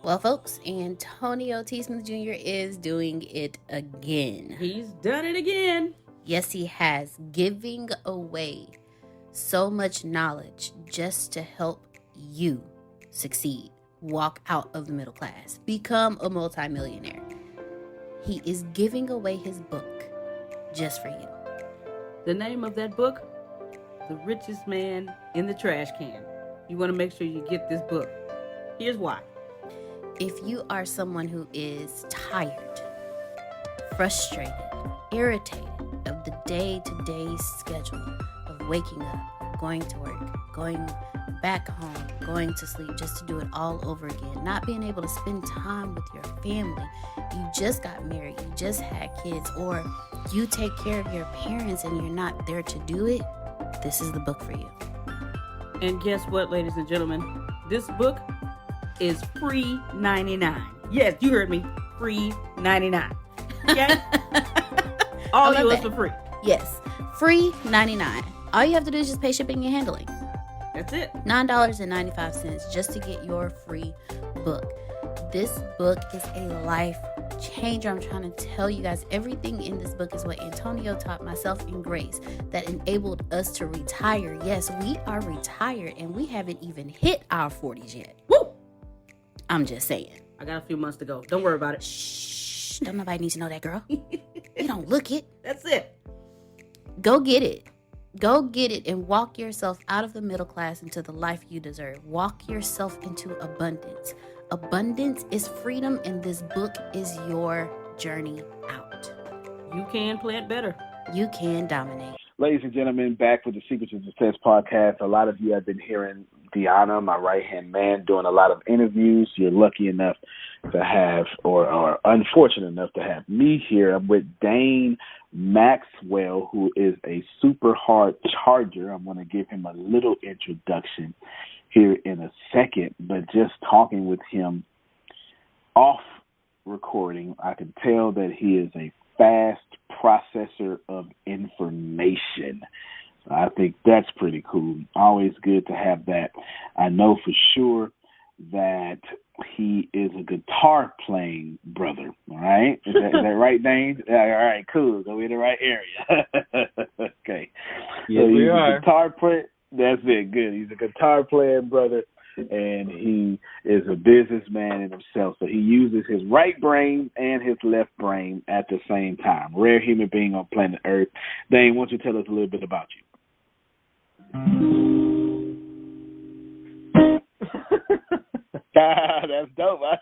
Well, folks, Antonio T. Smith Jr. is doing it again. He's done it again. Yes, he has. Giving away so much knowledge just to help you succeed. Walk out of the middle class. Become a multimillionaire. He is giving away his book just for you. The name of that book? The Richest Man in the Trash Can. You want to make sure you get this book. Here's why. If you are someone who is tired, frustrated, irritated of the day-to-day schedule of waking up, going to work, going back home, going to sleep just to do it all over again, not being able to spend time with your family, you just got married, you just had kids, or you take care of your parents and you're not there to do it, this is the book for you. And guess what, ladies and gentlemen? This book is free 99. Yes, you heard me. Free 99. Okay? All yours for free. Yes, free 99. All you have to do is just pay shipping and handling. That's it. $9.95 just to get your free book. This book is a life changer. I'm trying to tell you guys, everything in this book is what Antonio taught myself and Grace that enabled us to retire. Yes, we are retired and we haven't even hit our 40s yet. Woo! I'm just saying. I got a few months to go. Don't worry about it. Shh. Don't nobody need to know that, girl. You don't look it. That's it. Go get it. Go get it and walk yourself out of the middle class into the life you deserve. Walk yourself into abundance. Abundance is freedom, and this book is your journey out. You can plant better. You can dominate. Ladies and gentlemen, back with the Secrets of Success podcast. A lot of you have been hearing Deanna, my right-hand man, doing a lot of interviews. You're lucky enough to have, or unfortunate enough to have me here. I'm with Dane Maxwell, who is a super hard charger. I'm going to give him a little introduction here in a second, but just talking with him off recording, I can tell that he is a fast processor of information. So I think that's pretty cool. Always good to have that. I know for sure that he is a guitar playing brother. All right, is that right, Dane? All right, cool. So we're in the right area. Okay. Yes, so we are. Guitar player. That's it. Good. He's a guitar playing brother, and he is a businessman in himself. So he uses his right brain and his left brain at the same time. Rare human being on planet Earth. Dane, why don't you tell us a little bit about you? That's dope. I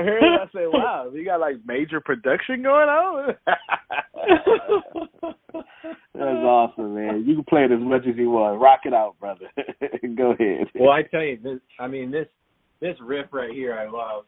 heard it. I said, wow, you got like major production going on? That's awesome, man. You can play it as much as you want. Rock it out, brother. Go ahead. Well, I tell you, this riff right here I love.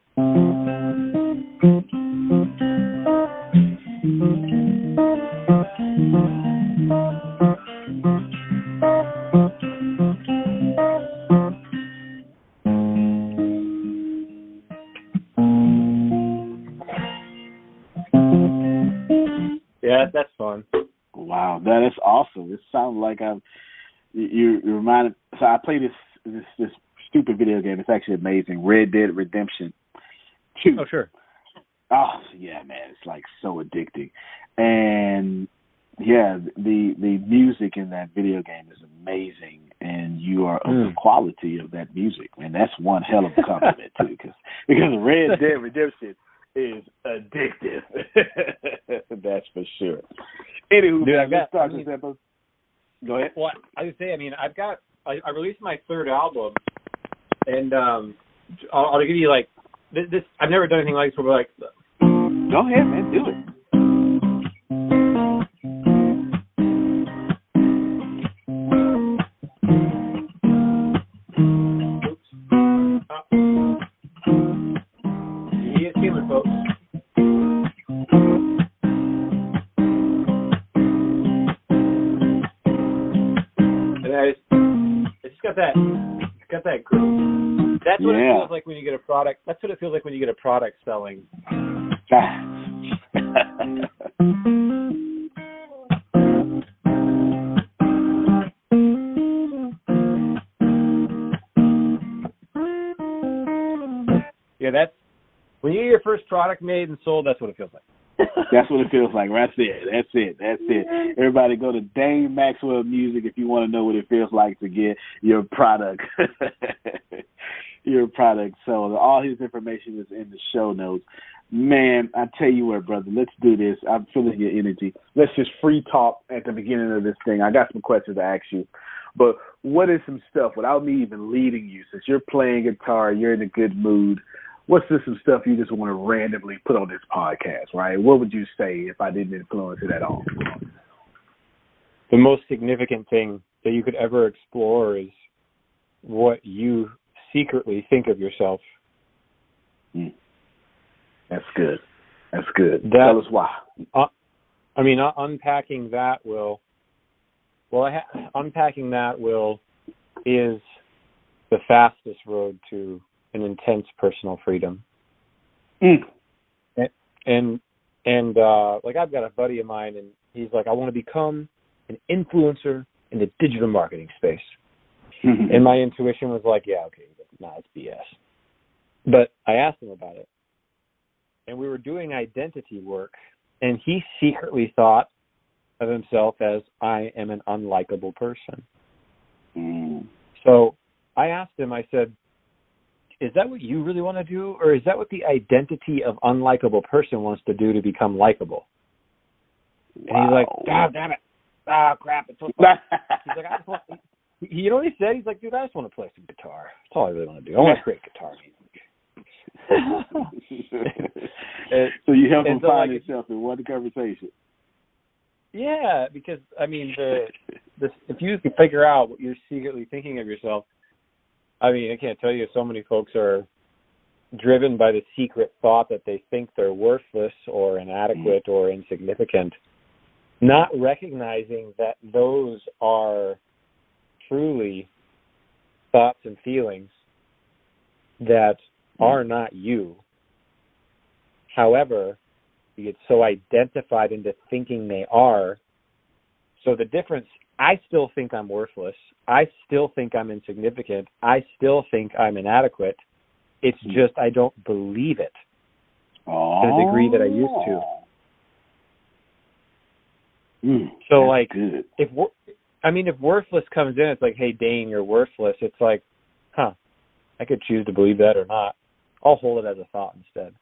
Yeah, that's fun. Wow, that is awesome. It sounds like you reminded. So I play this stupid video game. It's actually amazing. Red Dead Redemption 2. Oh, sure. Oh yeah, man, it's like so addicting. And yeah, the music in that video game is amazing, and you are of the quality of that music, and that's one hell of a compliment too, because Red Dead Redemption is addictive. That's for sure. Anywho, dude, let's start this episode. Go ahead. Well, I would say, I released my third album, and I'll give you like this. I've never done anything like this before. Like, go ahead, man, do it. folks. And it's got that groove. That's what it feels like when you get a product. That's what it feels like when you get a product selling. Yeah, that's when you get your first product made and sold. That's what it feels like. That's what it feels like. That's it. Everybody go to Dane Maxwell Music if you want to know what it feels like to get your product. Your product sold. All his information is in the show notes. Man, I tell you what, brother, let's do this. I'm feeling your energy. Let's just free talk at the beginning of this thing. I got some questions to ask you. But what is some stuff, without me even leading you, since you're playing guitar, you're in a good mood, what's just some stuff you just want to randomly put on this podcast, right? What would you say if I didn't influence it at all? The most significant thing that you could ever explore is what you secretly think of yourself. That's good. Tell us why. Unpacking that is the fastest road to an intense personal freedom. And I've got a buddy of mine, and he's like, I want to become an influencer in the digital marketing space. And my intuition was like, yeah, okay, nah, it's BS. But I asked him about it, and we were doing identity work, and he secretly thought of himself as, I am an unlikable person. So I asked him, I said, is that what you really want to do, or is that what the identity of unlikable person wants to do to become likable? And he's like, God damn it. Ah, crap. It's so fun. He's like, I just want, you know what he said? He's like, dude, I just want to play some guitar. That's all I really want to do. I want to create guitar music. So you help him find himself in one conversation. Yeah, because, if you can figure out what you're secretly thinking of yourself, I can't tell you, so many folks are driven by the secret thought that they think they're worthless or inadequate or insignificant, not recognizing that those are truly thoughts and feelings that are not you. However, you get so identified into thinking they are. So the difference, I still think I'm worthless. I still think I'm insignificant. I still think I'm inadequate. It's just I don't believe it to the degree that I used to. So, if worthless comes in, it's like, hey, Dane, you're worthless. It's like, I could choose to believe that or not. I'll hold it as a thought instead.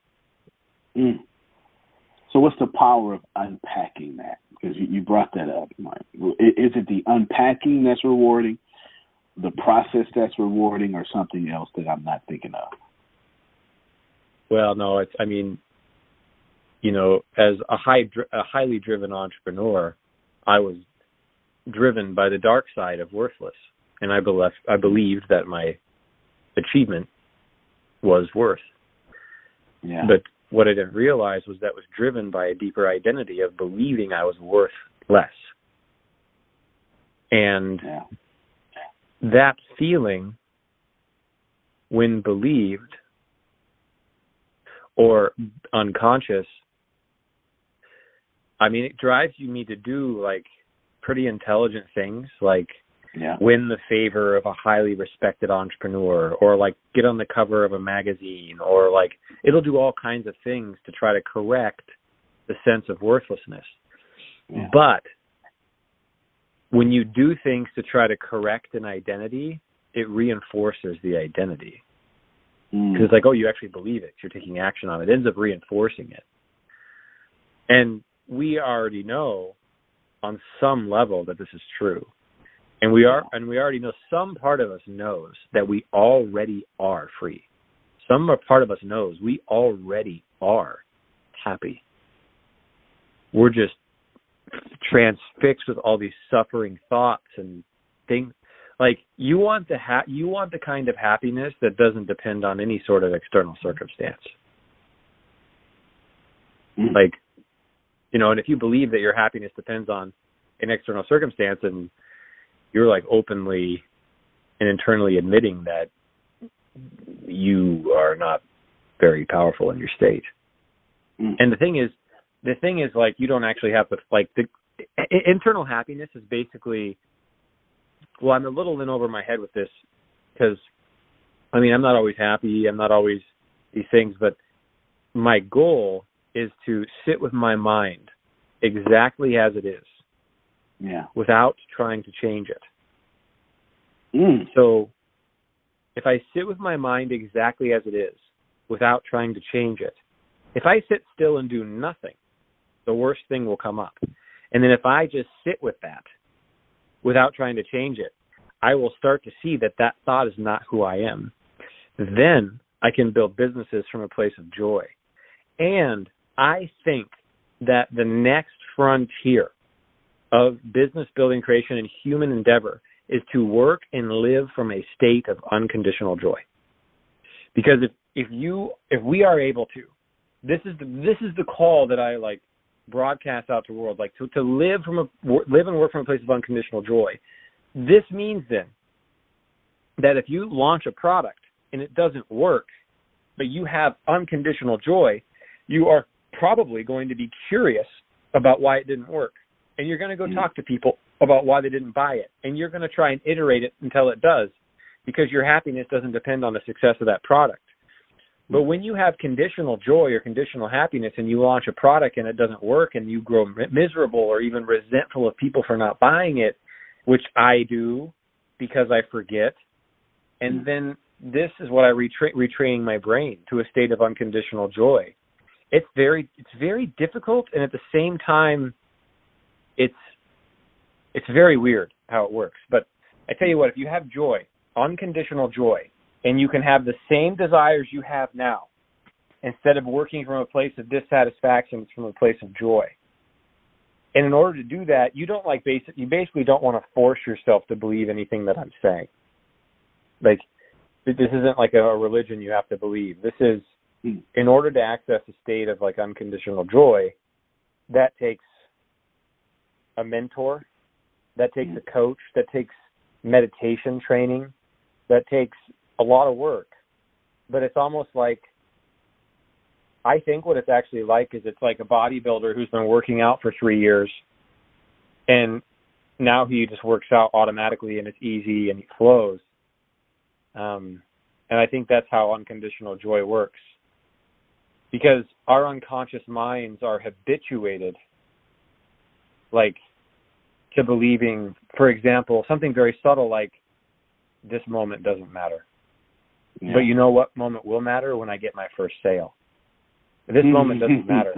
So what's the power of unpacking that? Because you brought that up. Is it the unpacking that's rewarding, the process that's rewarding, or something else that I'm not thinking of? Well, no, as a highly driven entrepreneur, I was driven by the dark side of worthless, and I believed that my achievement was worth. Yeah. But what I didn't realize was that was driven by a deeper identity of believing I was worth less. And that feeling, when believed or unconscious, it drives me to do pretty intelligent things, win the favor of a highly respected entrepreneur, or get on the cover of a magazine, or it'll do all kinds of things to try to correct the sense of worthlessness. Yeah. But when you do things to try to correct an identity, it reinforces the identity. Because it's like, oh, you actually believe it. You're taking action on it. It ends up reinforcing it. And we already know on some level that this is true. And we already know, some part of us knows that we already are free. Some part of us knows we already are happy. We're just transfixed with all these suffering thoughts and things. You want the kind of happiness that doesn't depend on any sort of external circumstance. And if you believe that your happiness depends on an external circumstance, and you're openly and internally admitting that you are not very powerful in your state. And the thing is you don't actually have to, the internal happiness is basically, well, I'm a little in over my head with this because, I'm not always happy. I'm not always these things, but my goal is to sit with my mind exactly as it is, without trying to change it. So if I sit with my mind exactly as it is, without trying to change it, if I sit still and do nothing, the worst thing will come up. And then if I just sit with that without trying to change it, I will start to see that that thought is not who I am. Then I can build businesses from a place of joy. And I think that the next frontier of business building, creation, and human endeavor is to work and live from a state of unconditional joy. Because if we are able to, this is the call that I like broadcast out to the world, like to live and work from a place of unconditional joy. This means then that if you launch a product and it doesn't work, but you have unconditional joy, you are probably going to be curious about why it didn't work. And you're going to go talk to people about why they didn't buy it. And you're going to try and iterate it until it does, because your happiness doesn't depend on the success of that product. But when you have conditional joy or conditional happiness and you launch a product and it doesn't work and you grow miserable or even resentful of people for not buying it, which I do because I forget, and then this is what I retraining my brain to a state of unconditional joy. It's very difficult, and at the same time, it's very weird how it works. But I tell you what, if you have joy, unconditional joy, and you can have the same desires you have now, instead of working from a place of dissatisfaction, it's from a place of joy. And in order to do that, you basically don't want to force yourself to believe anything that I'm saying. Like, this isn't like a religion you have to believe. This is, in order to access a state of like unconditional joy, that takes a mentor, that takes a coach, that takes meditation training, that takes a lot of work. But it's almost like, I think what it's actually like is it's like a bodybuilder who's been working out for 3 years, and now he just works out automatically and it's easy and he flows. And I think that's how unconditional joy works, because our unconscious minds are habituated, like, to believing, for example, something very subtle like, this moment doesn't matter. Yeah. But you know what moment will matter? When I get my first sale. This moment doesn't matter,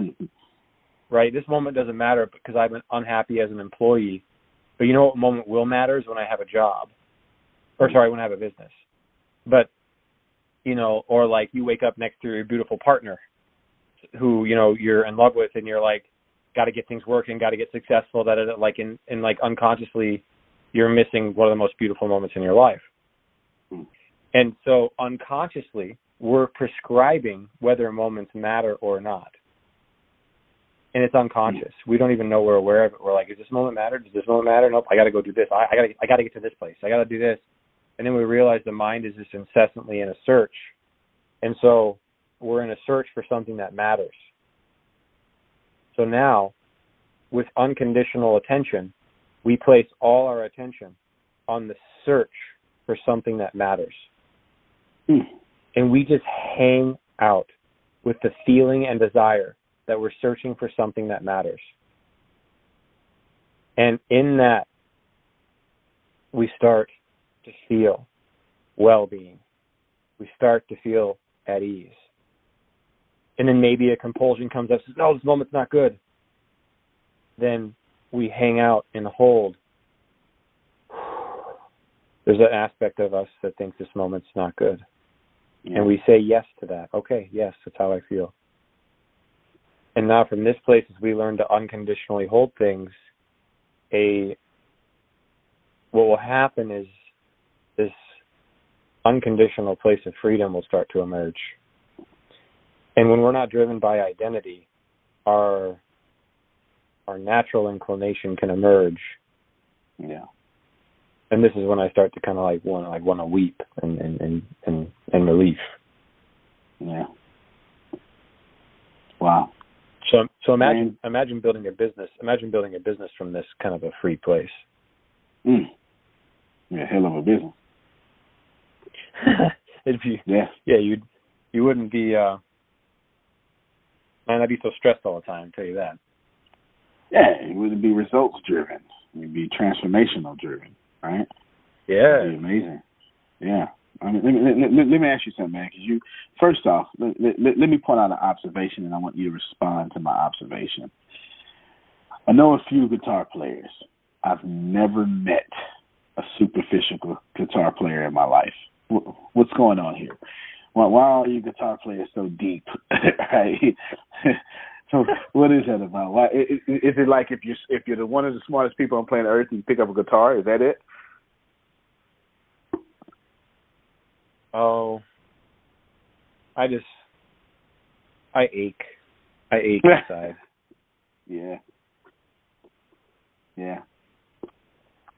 right? This moment doesn't matter because I'm unhappy as an employee. But you know what moment will matter is when I have a job. When I have a business. But, or like you wake up next to your beautiful partner who, you're in love with, and you're like, got to get things working, got to get successful, like unconsciously you're missing one of the most beautiful moments in your life. And so unconsciously, we're prescribing whether moments matter or not. And it's unconscious. We don't even know we're aware of it. We're like, does this moment matter? Does this moment matter? Nope, I got to go do this. I got to get to this place. I got to do this. And then we realize the mind is just incessantly in a search. And so we're in a search for something that matters. So now, with unconditional attention, we place all our attention on the search for something that matters. And we just hang out with the feeling and desire that we're searching for something that matters. And in that, we start to feel well-being. We start to feel at ease. And then maybe a compulsion comes up and says, no, this moment's not good. Then we hang out and hold. There's an aspect of us that thinks this moment's not good. Yeah. And we say yes to that. Okay, yes, that's how I feel. And now from this place, as we learn to unconditionally hold things, what will happen is this unconditional place of freedom will start to emerge. And when we're not driven by identity, our natural inclination can emerge. Yeah. And this is when I start to kind of want to weep and relief. Yeah. Wow. So imagine building a business. Imagine building a business from this kind of a free place. Yeah, hell of a business. You'd you wouldn't be I'd be so stressed all the time, I'll tell you that. Yeah, it wouldn't be results driven. It'd be transformational driven, right? Yeah. It'd be amazing. Yeah. I mean, let me ask you something, man. Because first off, let me point out an observation, and I want you to respond to my observation. I know a few guitar players. I've never met a superficial guitar player in my life. What's going on here? Why are you guitar players so deep? Right? So what is that about? Why is it like if you're one of the smartest people on planet Earth, you pick up a guitar? Is that it? Oh, I ache inside. Yeah.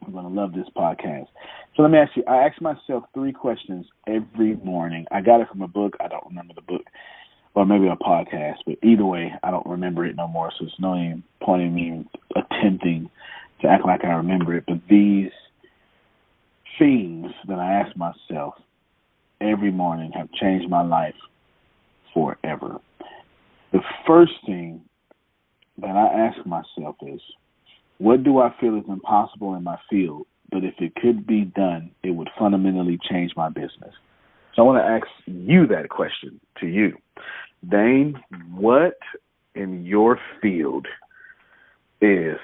I'm going to love this podcast. So let me ask you, I ask myself 3 questions every morning. I got it from a book. I don't remember the book. Or maybe a podcast. But either way, I don't remember it no more. So it's no even point in me attempting to act like I remember it. But these things that I ask myself every morning have changed my life forever. The first thing that I ask myself is, what do I feel is impossible in my field, but if it could be done, it would fundamentally change my business? So I want to ask you that question to you. Dane, what in your field is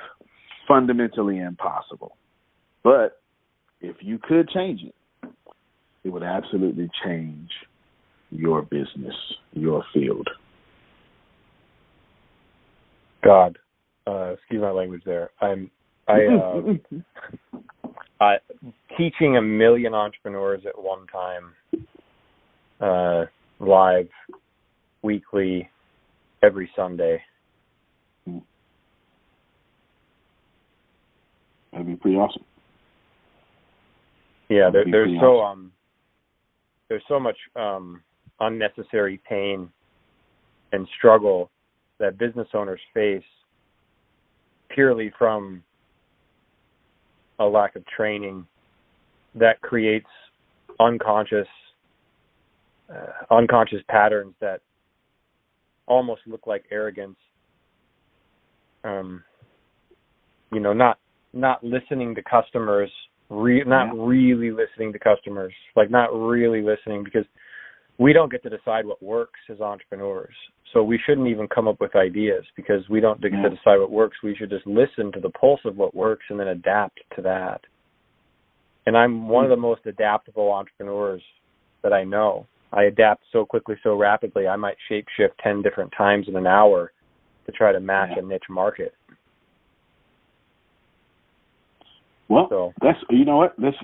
fundamentally impossible, but if you could change it, it would absolutely change your business, your field? God, excuse my language there. Teaching 1 million entrepreneurs at one time, live, weekly, every Sunday. That'd be pretty awesome. Yeah, there's so much unnecessary pain and struggle that business owners face purely from a lack of training that creates unconscious patterns that almost look like arrogance. Not listening to customers, not really listening to customers, not really listening, because we don't get to decide what works as entrepreneurs. So we shouldn't even come up with ideas because we don't get to decide what works. We should just listen to the pulse of what works and then adapt to that. And I'm one of the most adaptable entrepreneurs that I know. I adapt so quickly, so rapidly, I might shape-shift 10 different times in an hour to try to match a niche market. Well, that's, you know what? There's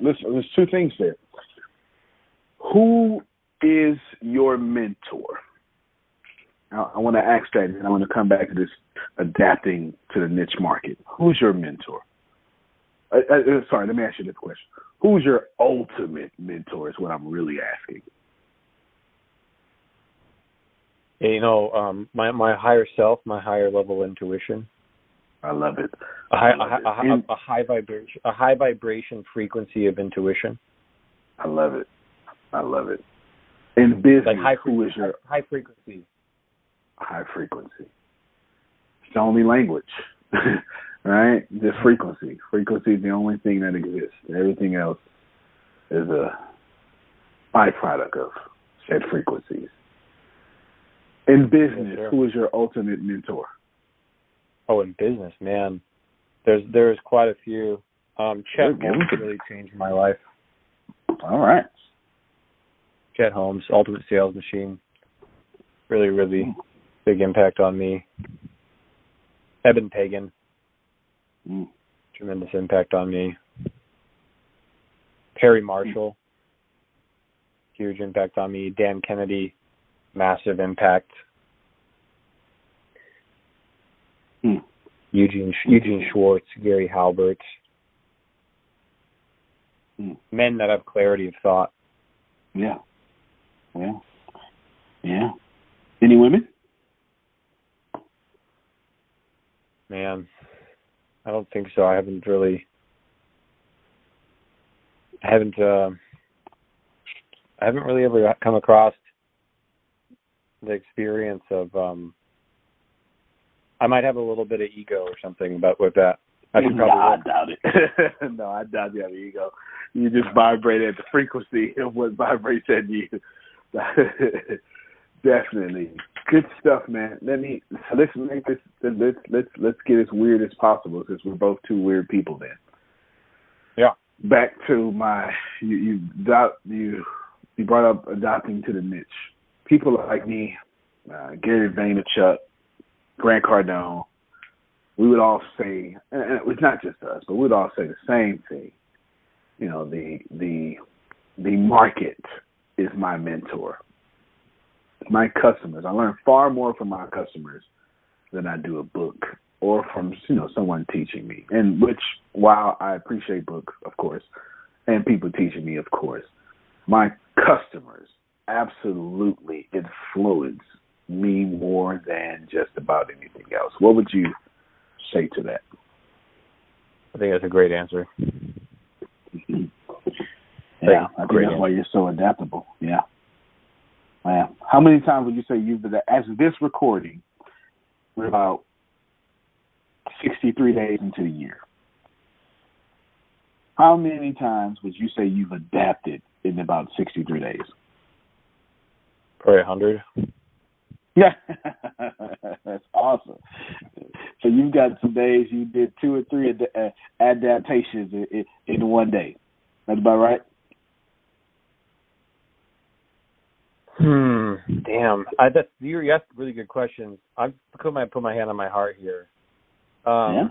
2 things there. Who is your mentor? I want to ask that, and I want to come back to this adapting to the niche market. Who's your mentor? Sorry, let me ask you this question. Who's your ultimate mentor is what I'm really asking. My higher self, my higher level intuition. I love it. A high vibration frequency of intuition. I love it. In business, who is your high frequency? High frequency. It's the only language, right? Just frequency. Frequency is the only thing that exists. Everything else is a byproduct of said frequencies. In business, who is your ultimate mentor? Oh, in business, man, there's quite a few. Chet Holmes really changed my life. All right. Chet Holmes, Ultimate Sales Machine, really, really big impact on me. Eben Pagan, tremendous impact on me. Perry Marshall, huge impact on me. Dan Kennedy, massive impact. Eugene Schwartz, Gary Halbert. Men that have clarity of thought. Yeah. Any women? Man, I don't think so. I haven't really ever come across the experience of I might have a little bit of ego or something, but with that, I should probably. I doubt it. No, I doubt you have ego. You just vibrate at the frequency of what vibrates at you. Definitely, good stuff, man. Let's make this. Let's get as weird as possible, because we're both two weird people. Then, yeah. Back to my you brought up adopting to the niche. People like me, Gary Vaynerchuk, Grant Cardone, we would all say, and it's not just us, but we'd all say the same thing. You know, the market is my mentor. My customers, I learn far more from my customers than I do a book or from, someone teaching me. And which, while I appreciate books, of course, and people teaching me, of course, my customers absolutely influence me more than just about anything else. What would you say to that? I think that's a great answer. Yeah, I think that's why you're so adaptable. Yeah. Wow. How many times would you say as this recording, we're about 63 days into the year. How many times would you say you've adapted in about 63 days? Probably 100. Yeah. That's awesome. So you've got some days you did 2 or 3 adaptations in one day. That's about right? Damn. You asked really good questions. I'm put my hand on my heart here. Yeah.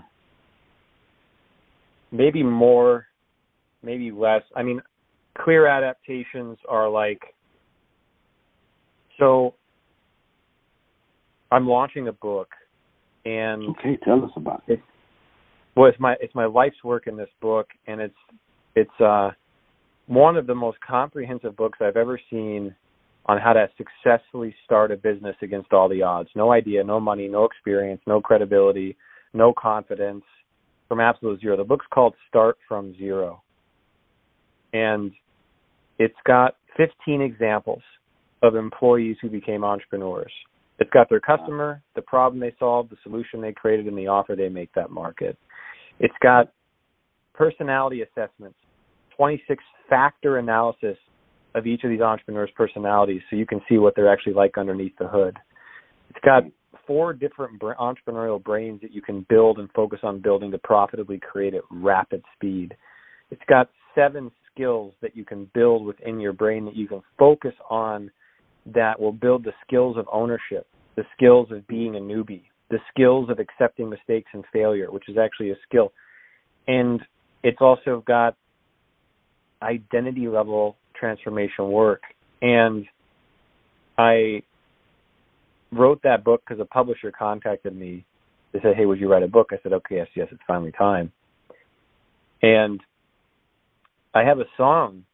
Maybe more, maybe less. I mean, clear adaptations are like, so I'm launching a book, and okay, tell us about it. It's my life's work in this book, and it's one of the most comprehensive books I've ever seen on how to successfully start a business against all the odds. No idea, no money, no experience, no credibility, no confidence, from absolute zero. The book's called Start from Zero. And it's got 15 examples of employees who became entrepreneurs. It's got their customer, the problem they solved, the solution they created, and the offer they make that market. It's got personality assessments, 26-factor analysis of each of these entrepreneurs' personalities, so you can see what they're actually like underneath the hood. It's got 4 different entrepreneurial brains that you can build and focus on building to profitably create at rapid speed. It's got 7 skills that you can build within your brain that you can focus on that will build the skills of ownership, the skills of being a newbie, the skills of accepting mistakes and failure, which is actually a skill. And it's also got identity level transformation work. And I wrote that book because a publisher contacted me. They said, hey, would you write a book? I said, okay, yes, it's finally time. And I have a song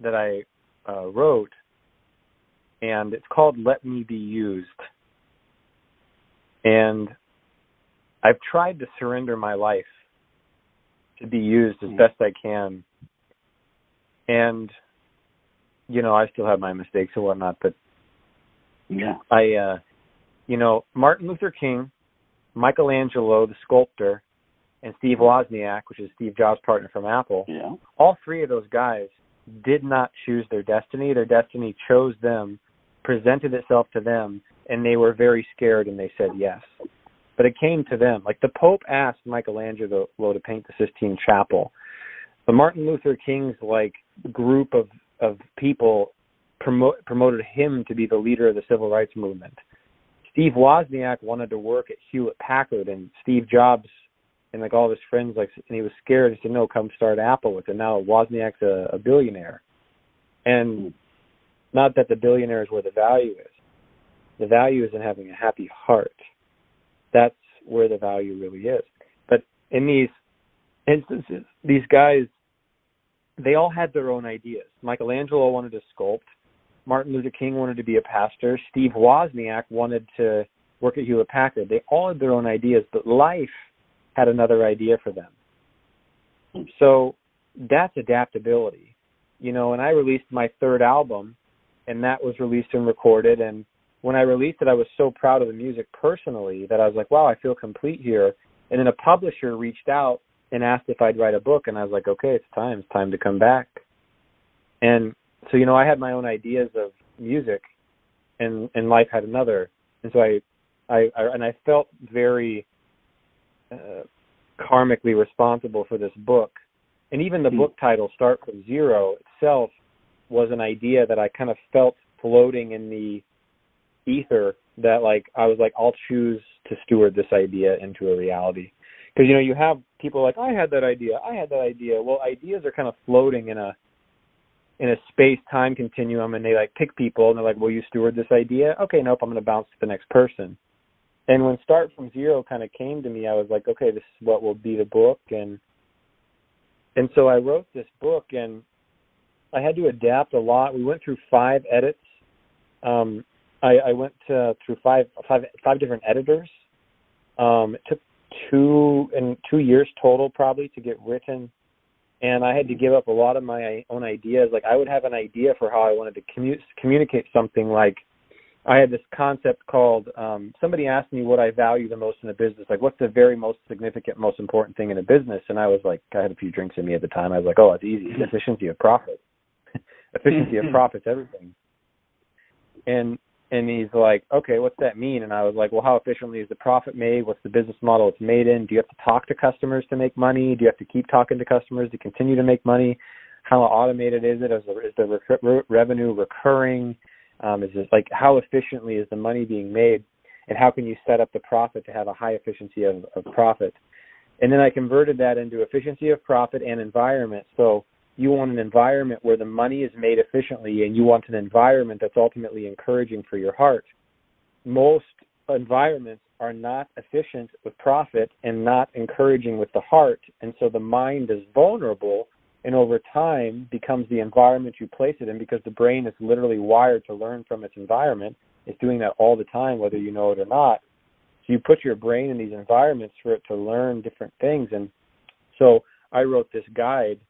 that I wrote, and it's called Let Me Be Used. And I've tried to surrender my life to be used as best I can. And, I still have my mistakes and whatnot, but yeah, Martin Luther King, Michelangelo, the sculptor, and Steve Wozniak, which is Steve Jobs' partner from Apple, all 3 of those guys did not choose their destiny. Their destiny chose them, presented itself to them, and they were very scared, and they said yes. But it came to them. Like the Pope asked Michelangelo to paint the Sistine Chapel. The Martin Luther King's group of people promoted him to be the leader of the civil rights movement. Steve Wozniak wanted to work at Hewlett-Packard, and Steve Jobs and all his friends, and he was scared. He said, no, come start Apple with it. Now Wozniak's a billionaire. And not that the billionaire is where the value is. The value is in having a happy heart. That's where the value really is. But in these instances, these guys, they all had their own ideas. Michelangelo wanted to sculpt. Martin Luther King wanted to be a pastor. Steve Wozniak wanted to work at Hewlett-Packard. They all had their own ideas, but life had another idea for them. So that's adaptability. And I released my 3rd album, and that was released and recorded, and when I released it, I was so proud of the music personally that I was like, wow, I feel complete here. And then a publisher reached out and asked if I'd write a book, and I was like, okay, it's time to come back. And so, I had my own ideas of music, and life had another. And so I felt very karmically responsible for this book. And even the book title, Start From Zero, itself was an idea that I kind of felt floating in the ether, that I was like, I'll choose to steward this idea into a reality. Because, you have people like, I had that idea. Well, ideas are kind of floating in a space-time continuum, and they pick people, and they're like, will you steward this idea? Okay, nope, I'm going to bounce to the next person. And when Start From Zero kind of came to me, I was like, okay, this is what will be the book. And so I wrote this book, and I had to adapt a lot. We went through 5 edits. I went through five different editors. It took 2 years total probably to get written. And I had to give up a lot of my own ideas. I would have an idea for how I wanted to communicate something. I had this concept called, somebody asked me what I value the most in a business. What's the very most significant, most important thing in a business? And I was like, I had a few drinks in me at the time. I was like, oh, it's easy. It's efficiency of profit. Efficiency of profit's everything. And he's like, okay, what's that mean? And I was like, well, how efficiently is the profit made? What's the business model it's made in? Do you have to talk to customers to make money? Do you have to keep talking to customers to continue to make money? How automated is it? Is the revenue recurring? Is it how efficiently is the money being made? And how can you set up the profit to have a high efficiency of profit? And then I converted that into efficiency of profit and environment. So you want an environment where the money is made efficiently, and you want an environment that's ultimately encouraging for your heart. Most environments are not efficient with profit and not encouraging with the heart, and so the mind is vulnerable, and over time becomes the environment you place it in, because the brain is literally wired to learn from its environment. It's doing that all the time, whether you know it or not. So you put your brain in these environments for it to learn different things. And so I wrote this guide,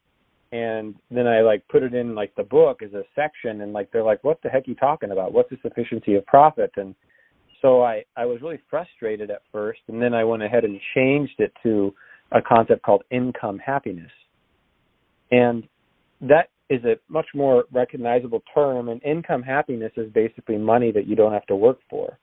and then I put it in the book as a section, and they're like, what the heck are you talking about? What's this efficiency of profit? And so I was really frustrated at first, and then I went ahead and changed it to a concept called income happiness. And that is a much more recognizable term, and income happiness is basically money that you don't have to work for.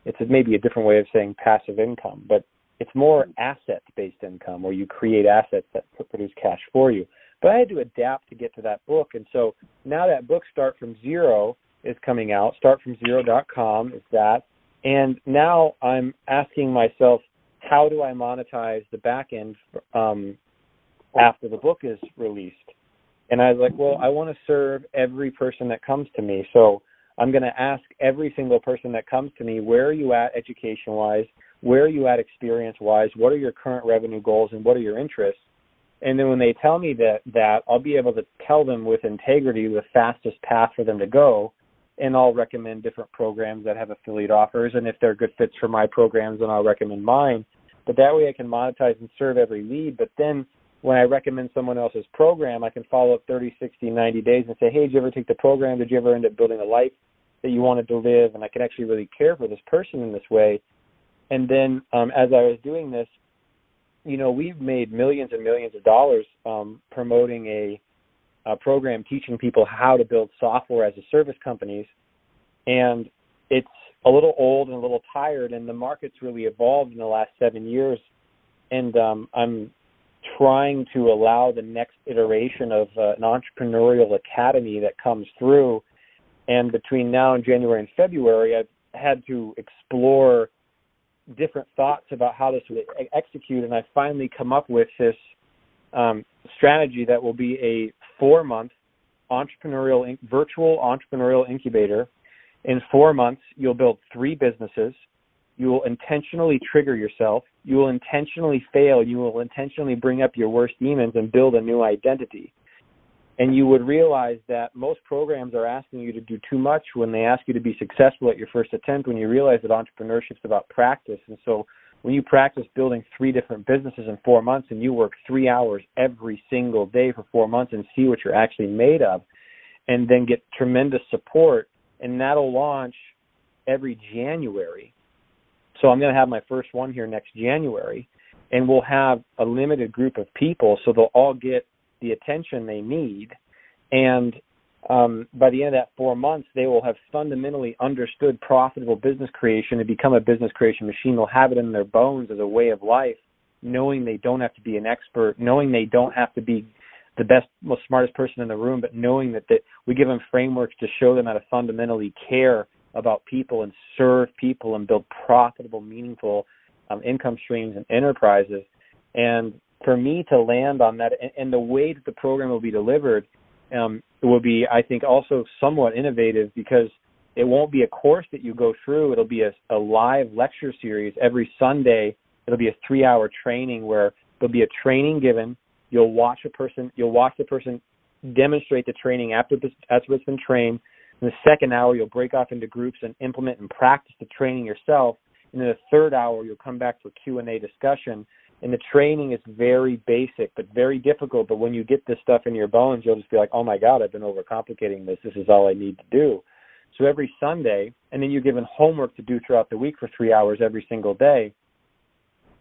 It's maybe a different way of saying passive income, but it's more asset-based income, where you create assets that produce cash for you. But I had to adapt to get to that book. And so now that book, Start From Zero, is coming out. StartFromZero.com is that. And now I'm asking myself, how do I monetize the back end after the book is released? And I was like, well, I want to serve every person that comes to me. So I'm going to ask every single person that comes to me, where are you at education-wise? Where are you at experience-wise? What are your current revenue goals, and what are your interests? And then when they tell me that, I'll be able to tell them with integrity the fastest path for them to go, and I'll recommend different programs that have affiliate offers. And if they're good fits for my programs, then I'll recommend mine. But that way I can monetize and serve every lead. But then when I recommend someone else's program, I can follow up 30, 60, 90 days and say, hey, did you ever take the program? Did you ever end up building a life that you wanted to live? And I can actually really care for this person in this way. And then as I was doing this, we've made millions and millions of dollars promoting a program teaching people how to build software as a service companies. And it's a little old and a little tired, and the market's really evolved in the last 7 years. And I'm trying to allow the next iteration of an entrepreneurial academy that comes through. And between now and January and February, I've had to explore different thoughts about how this would execute, and I finally come up with this strategy that will be a 4-month virtual entrepreneurial incubator. In 4 months, you'll build 3 businesses. You will intentionally trigger yourself. You will intentionally fail. You will intentionally bring up your worst demons and build a new identity. And you would realize that most programs are asking you to do too much when they ask you to be successful at your first attempt, when you realize that entrepreneurship is about practice. And so when you practice building 3 different businesses in 4 months, and you work 3 hours every single day for 4 months and see what you're actually made of, and then get tremendous support, and that'll launch every January. So I'm going to have my first one here next January, and we'll have a limited group of people, so they'll all get the attention they need. And by the end of that 4 months, they will have fundamentally understood profitable business creation and become a business creation machine. They'll have it in their bones as a way of life, knowing they don't have to be an expert, knowing they don't have to be the best, most smartest person in the room, but knowing that we give them frameworks to show them how to fundamentally care about people and serve people and build profitable, meaningful income streams and enterprises. And for me to land on that, and the way that the program will be delivered will be, I think, also somewhat innovative, because it won't be a course that you go through. It'll be a live lecture series every Sunday. It'll be a 3-hour training where there'll be a training given. You'll watch the person demonstrate the training after it's been trained. In the second hour, you'll break off into groups and implement and practice the training yourself. And in the third hour, you'll come back for Q&A discussion. And the training is very basic, but very difficult. But when you get this stuff in your bones, you'll just be like, oh, my God, I've been overcomplicating this. This is all I need to do. So every Sunday, and then you're given homework to do throughout the week for 3 hours every single day.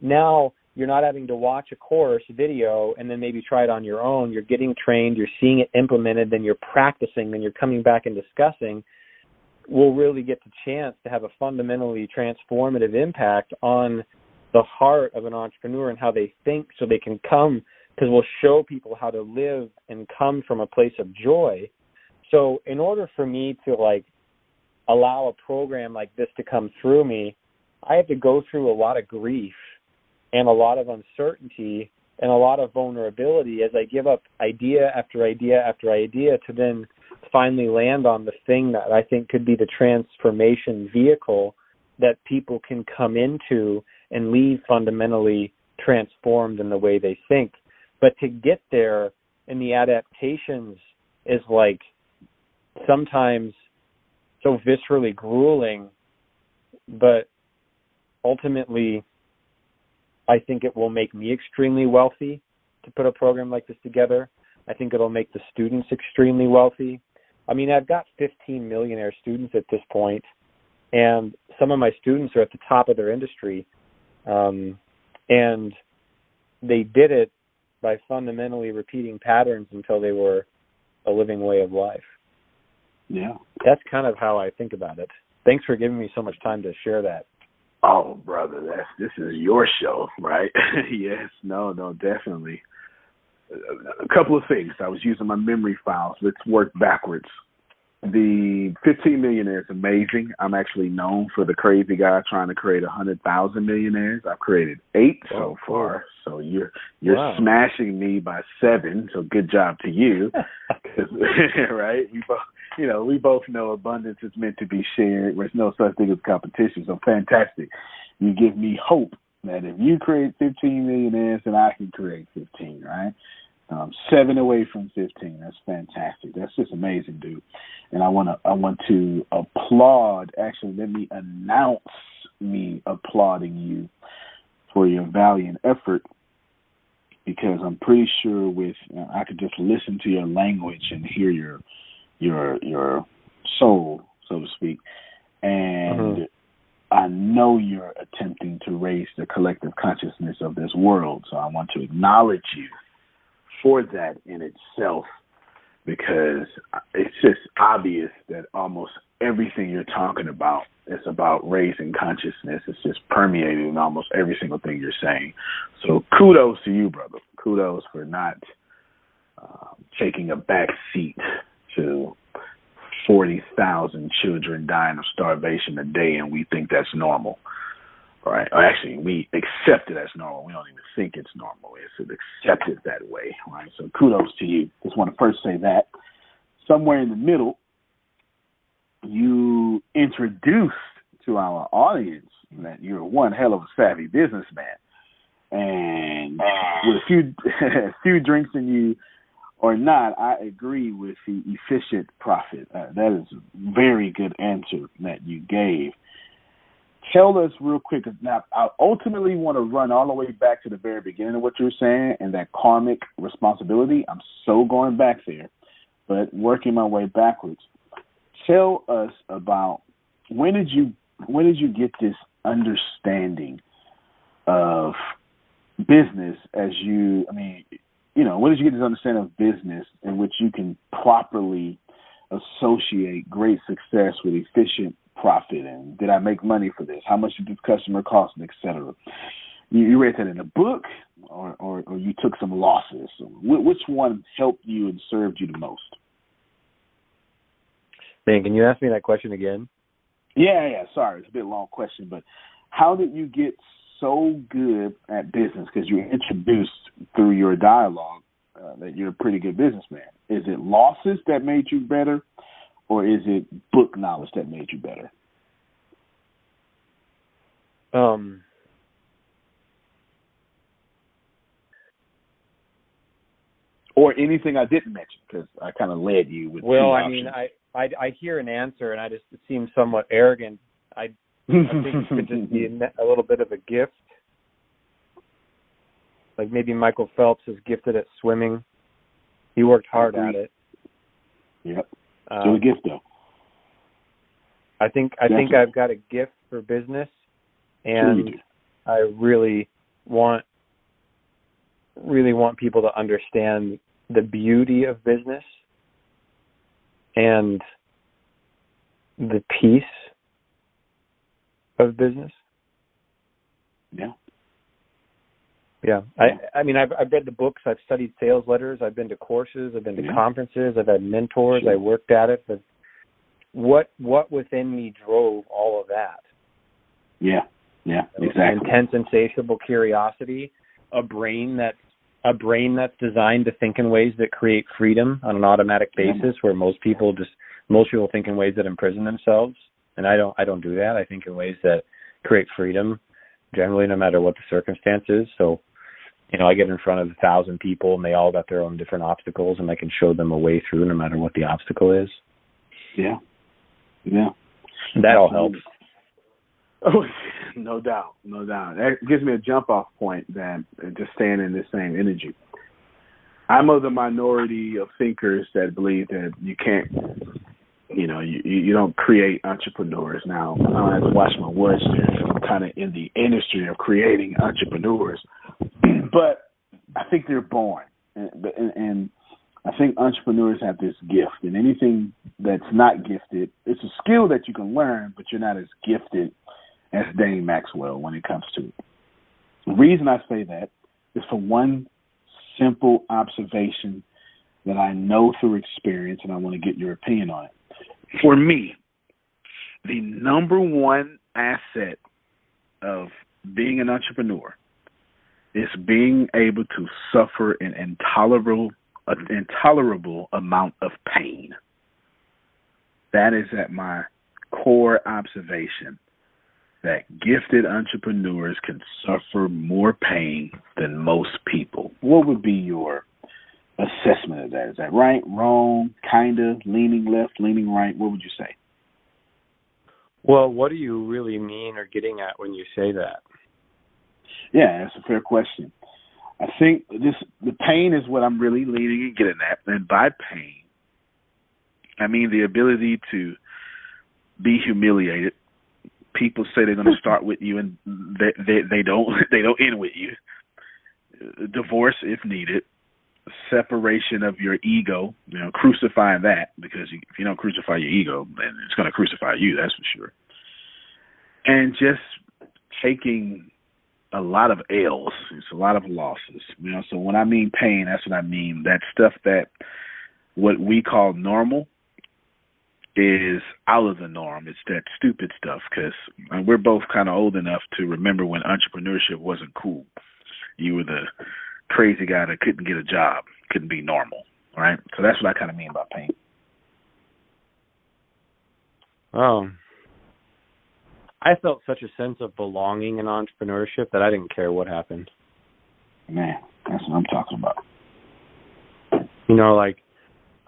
Now you're not having to watch a course video and then maybe try it on your own. You're getting trained, you're seeing it implemented, then you're practicing, then you're coming back and discussing. We'll really get the chance to have a fundamentally transformative impact on the heart of an entrepreneur and how they think, so they can come, because we'll show people how to live and come from a place of joy. So in order for me to allow a program like this to come through me, I have to go through a lot of grief and a lot of uncertainty and a lot of vulnerability as I give up idea after idea after idea to then finally land on the thing that I think could be the transformation vehicle that people can come into and leave fundamentally transformed in the way they think. But to get there, and the adaptations is sometimes so viscerally grueling, but ultimately I think it will make me extremely wealthy to put a program like this together. I think it'll make the students extremely wealthy. I mean, I've got 15 millionaire students at this point, and some of my students are at the top of their industry, and they did it by fundamentally repeating patterns until they were a living way of life. Yeah. That's kind of how I think about it. Thanks for giving me so much time to share that. Oh, brother, this is your show, right? Yes, no, definitely. A couple of things. I was using my memory files. Let's work backwards. The 15 millionaires, amazing. I'm actually known for the crazy guy trying to create 100,000 millionaires. I've created 8 so far. So you're wow. smashing me by 7. So good job to you, right? We both know abundance is meant to be shared. There's no such thing as competition. So fantastic. You give me hope that if you create 15 millionaires, then I can create 15, right? 7 away from 15. That's fantastic. That's just amazing, dude. And I want to applaud. Actually, let me announce me applauding you for your valiant effort, because I'm pretty sure I could just listen to your language and hear your soul, so to speak, and I know you're attempting to raise the collective consciousness of this world. So I want to acknowledge you for that in itself, because it's just obvious that almost everything you're talking about is about raising consciousness. It's just permeated in almost every single thing you're saying. So kudos to you, brother. Kudos for not taking a back seat to 40,000 children dying of starvation a day, and we think that's normal. Right. Or actually, we accept it as normal. We don't even think it's normal. It's accepted that way. Right. So kudos to you. Just want to first say that. Somewhere in the middle, you introduced to our audience that you're one hell of a savvy businessman. And with a few drinks in you or not, I agree with the efficient profit. That is a very good answer that you gave. Tell us real quick. Now, I ultimately want to run all the way back to the very beginning of what you're saying and that karmic responsibility. I'm so going back there, but working my way backwards. Tell us about when did you get this understanding of business when did you get this understanding of business in which you can properly associate great success with efficient profit? And did I make money for this? How much did this customer cost, and et cetera? You read that in a book, or you took some losses? Which one helped you and served you the most? Dane, can you ask me that question again? Yeah. Sorry, it's a bit long question, but how did you get so good at business? Because you introduced through your dialogue that you're a pretty good businessman. Is it losses that made you better, or is it book knowledge that made you better? Or anything I didn't mention, because I kind of led you with. Well, I mean, I hear an answer, and it seems somewhat arrogant. I think it could just be a little bit of a gift. Like maybe Michael Phelps is gifted at swimming. He worked hard at it. Yep. Still a gift, though. I think I've got a gift for business, and I really want people to understand the beauty of business and the peace of business. Yeah. Yeah. I mean, I've read the books. I've studied sales letters. I've been to courses. I've been to conferences. I've had mentors. I worked at it. But what within me drove all of that? Yeah. Exactly. Intense, insatiable curiosity, a brain that's designed to think in ways that create freedom on an automatic basis, where most people think in ways that imprison themselves. And I don't do that. I think in ways that create freedom, generally, no matter what the circumstances. So, I get in front of 1,000 people, and they all got their own different obstacles, and I can show them a way through no matter what the obstacle is. Yeah. That all helps. Oh, no doubt. That gives me a jump-off point, that just staying in this same energy. I'm of the minority of thinkers that believe that you can't, you don't create entrepreneurs. Now, I don't have to watch my words there. I'm kind of in the industry of creating entrepreneurs. But I think they're born. And I think entrepreneurs have this gift. And anything that's not gifted, it's a skill that you can learn, but you're not as gifted as Dane Maxwell when it comes to it. The reason I say that is for one simple observation that I know through experience, and I want to get your opinion on it. For me, the number one asset of being an entrepreneur is being able to suffer an intolerable amount of pain. That is at my core observation, that gifted entrepreneurs can suffer more pain than most people. What would be your assessment of that? Is that right, wrong, kind of, leaning left, leaning right? What would you say? Well, what do you really mean or getting at when you say that? Yeah, that's a fair question. I think the pain is what I'm really leaning and getting at. And by pain, I mean the ability to be humiliated. People say they're going to start with you, and they don't end with you. Divorce if needed. Separation of your ego, crucifying that, because if you don't crucify your ego, then it's going to crucify you, that's for sure. And just taking a lot of L's. It's a lot of losses. So when I mean pain, that's what I mean. That stuff that what we call normal is out of the norm. It's that stupid stuff, because we're both kind of old enough to remember when entrepreneurship wasn't cool. You were the crazy guy that couldn't get a job, couldn't be normal, right? So that's what I kind of mean by pain. Oh. I felt such a sense of belonging in entrepreneurship that I didn't care what happened. Man, that's what I'm talking about.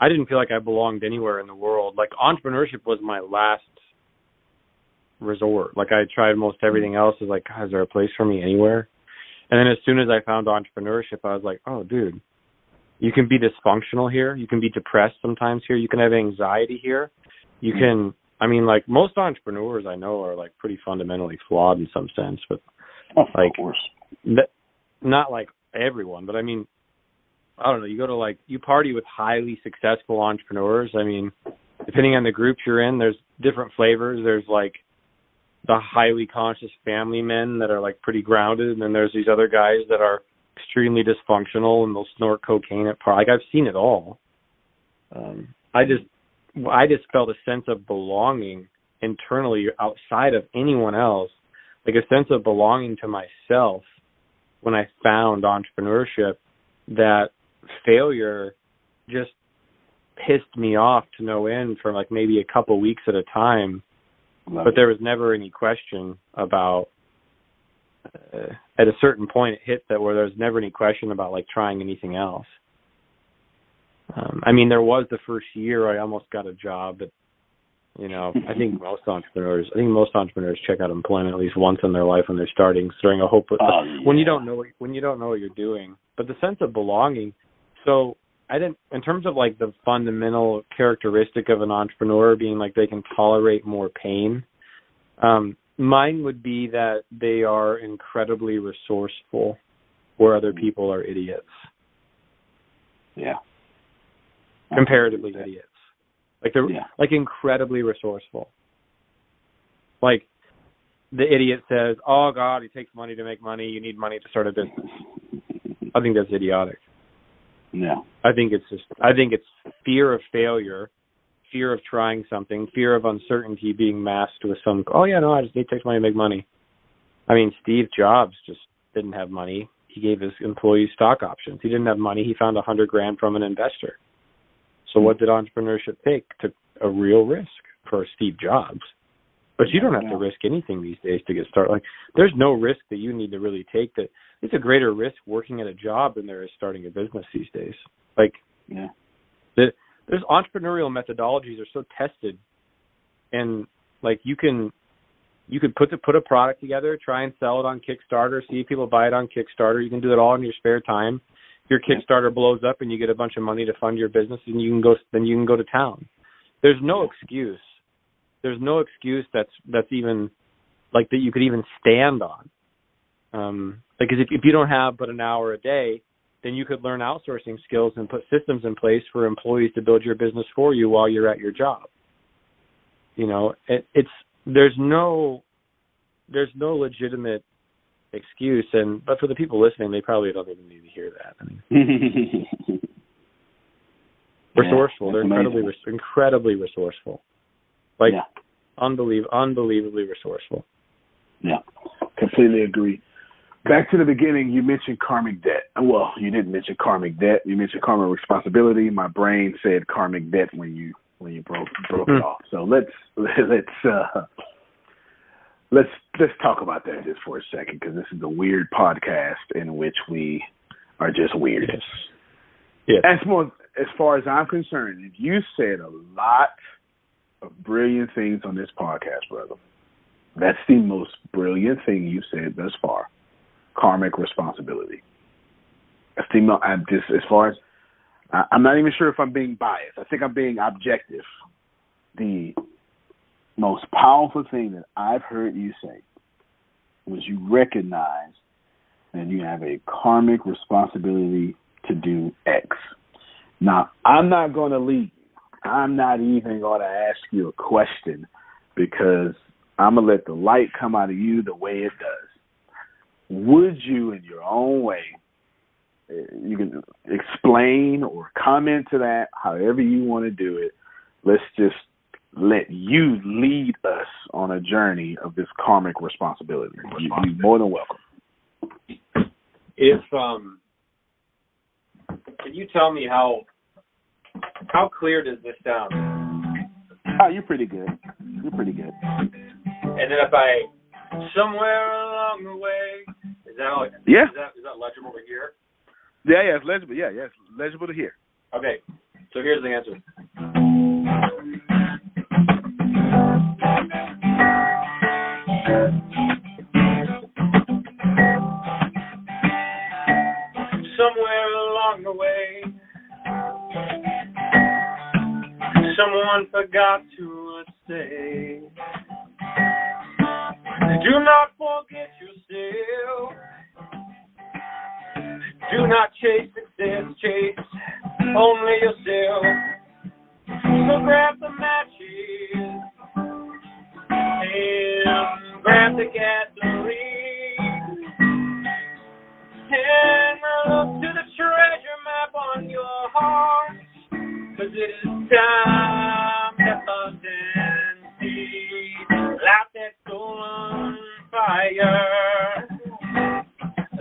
I didn't feel like I belonged anywhere in the world. Entrepreneurship was my last resort. I tried most everything else. Is is there a place for me anywhere? And then as soon as I found entrepreneurship, I was like, oh, dude, you can be dysfunctional here. You can be depressed sometimes here. You can have anxiety here. You can I mean, like, most entrepreneurs I know are, like, pretty fundamentally flawed in some sense, but, like, not like everyone, but I mean, I don't know, you go to, like, you party with highly successful entrepreneurs. I mean, depending on the groups you're in, there's different flavors. There's, like, the highly conscious family men that are, like, pretty grounded, and then there's these other guys that are extremely dysfunctional and they'll snort cocaine at parties. Like, I've seen it all. I just felt a sense of belonging internally outside of anyone else, like a sense of belonging to myself when I found entrepreneurship, that failure just pissed me off to no end for like maybe a couple weeks at a time. But there was never any question about, at a certain point it hit that where there was never any question about like trying anything else. I mean, there was the first year I almost got a job, but you know, I think most entrepreneurs check out employment at least once in their life when they're starting a hope when you don't know what you're doing. But the sense of belonging. So I didn't, in terms of like the fundamental characteristic of an entrepreneur being like they can tolerate more pain. Mine would be that they are incredibly resourceful, where other people are idiots. Yeah. Comparatively idiots. Like they're like incredibly resourceful. Like the idiot says, "Oh God, he takes money to make money. You need money to start a business." I think that's idiotic. Yeah. I think it's fear of failure, fear of trying something, fear of uncertainty being masked with some, "Oh yeah, no, I just need to take money to make money." I mean, Steve Jobs just didn't have money. He gave his employees stock options. He didn't have money. He found $100,000 from an investor. So what did entrepreneurship take? Took a real risk for Steve Jobs. But you don't have to risk anything these days to get started. Like, there's no risk that you need to really take. That it's a greater risk working at a job than there is starting a business these days. Like, there's entrepreneurial methodologies are so tested, and like you could put a product together, try and sell it on Kickstarter, see if people buy it on Kickstarter. You can do it all in your spare time. Your Kickstarter blows up and you get a bunch of money to fund your business, and you can go to town. There's no excuse. There's no excuse that's even like that you could even stand on. Because if you don't have but an hour a day, then you could learn outsourcing skills and put systems in place for employees to build your business for you while you're at your job. You know, there's no legitimate excuse, but for the people listening, they probably don't even need to hear that. I mean, resourceful. They're incredibly resourceful. Like unbelievably resourceful. Yeah, completely agree. Back to the beginning, you mentioned karmic debt. Well, you didn't mention karmic debt. You mentioned karmic responsibility. My brain said karmic debt when you broke it off. So let's talk about that just for a second, because this is a weird podcast in which we are just weird. Yes. As far as I'm concerned, you said a lot of brilliant things on this podcast, brother. That's the most brilliant thing you said thus far. Karmic responsibility. I'm not even sure if I'm being biased. I think I'm being objective. The most powerful thing that I've heard you say was you recognize that you have a karmic responsibility to do X. Now, I'm not going to lead you. I'm not even going to ask you a question, because I'm going to let the light come out of you the way it does. Would you, in your own way, you can explain or comment to that however you want to do it. Let's just let you lead us on a journey of this karmic responsibility. You're more than welcome. If can you tell me how clear does this sound? Oh, you're pretty good. You're pretty good. And then if I somewhere along the way, is that legible to hear? Yeah, it's legible. Yeah, it's legible to hear. Okay, so here's the answer. Somewhere along the way, someone forgot to say. Do not forget yourself. Do not chase success, chase only yourself. So grab the matches and grab the gasoline and look to the treasure map on your heart, 'cause it is time to hunt and see. Light that soul on fire.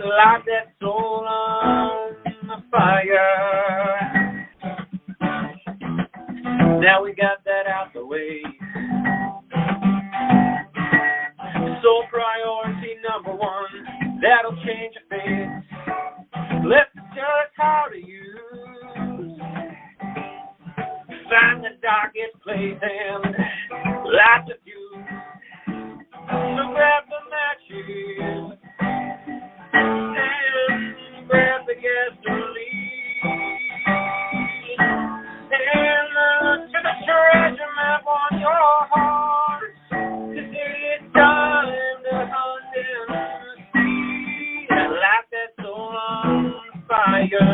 Light that soul on fire. Now we got that out the way. Soul priority number one, that'll change your face. Let the judge how to use. Find the darkest place and light the fuse. So grab the matches and grab the gasoline and look to the treasure map on your heart. 'Cause it is time to hunt and see. Light that soul on fire.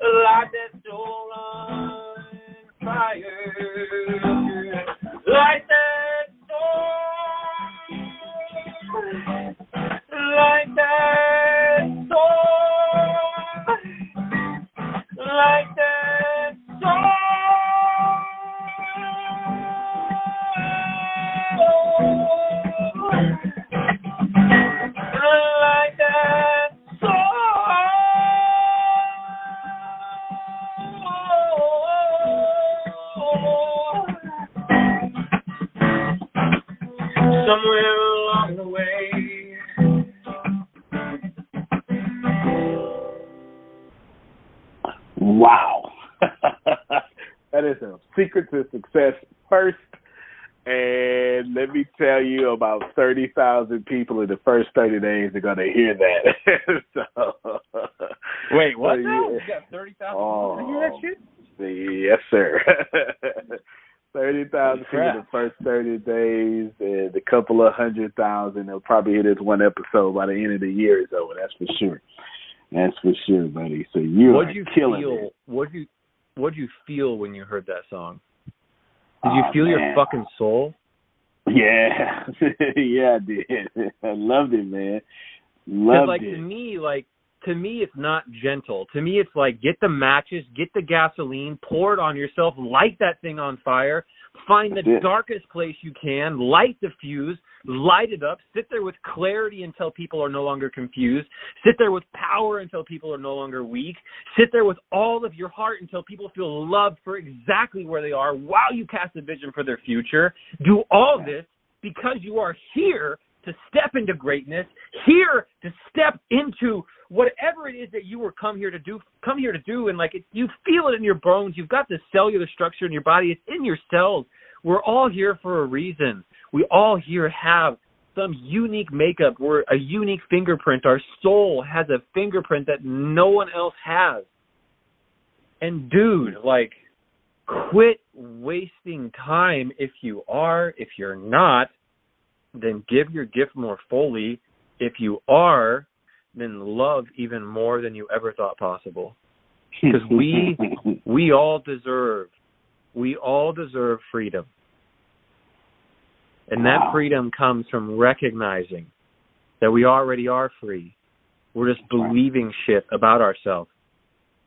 Light that soul on fire. Light that soul. Light that soul. Light that soul. Like that soul. Somewhere along the way. Wow. That is a secret to success first. And let me tell you, about 30,000 people in the first 30 days are going to hear that. So, wait, what? So, now? You got 30,000 people to hear that shit? Yes, sir. 30,000 people in the first 30 days, and a couple of 100,000. They'll probably hear this one episode by the end of the year is over. That's for sure. That's for sure, buddy. So what'd you killing feel? it. What'd you feel when you heard that song? Did you feel your fucking soul? Yeah. Yeah, I did. I loved it, man. Loved it. To me, it's not gentle. To me, it's like, get the matches, get the gasoline, pour it on yourself, light that thing on fire, find the darkest place you can, light the fuse, light it up, sit there with clarity until people are no longer confused, sit there with power until people are no longer weak, sit there with all of your heart until people feel loved for exactly where they are while you cast a vision for their future. Do all this because you are here to step into greatness, here to step into whatever it is that you were come here to do, and like you feel it in your bones. You've got this cellular structure in your body. It's in your cells. We're all here for a reason. We all here have some unique makeup. We're a unique fingerprint. Our soul has a fingerprint that no one else has. And dude, like, quit wasting time. If you are, if you're not, then give your gift more fully. If you are, then love even more than you ever thought possible. Because we all deserve freedom. And that freedom comes from recognizing that we already are free. We're just believing shit about ourselves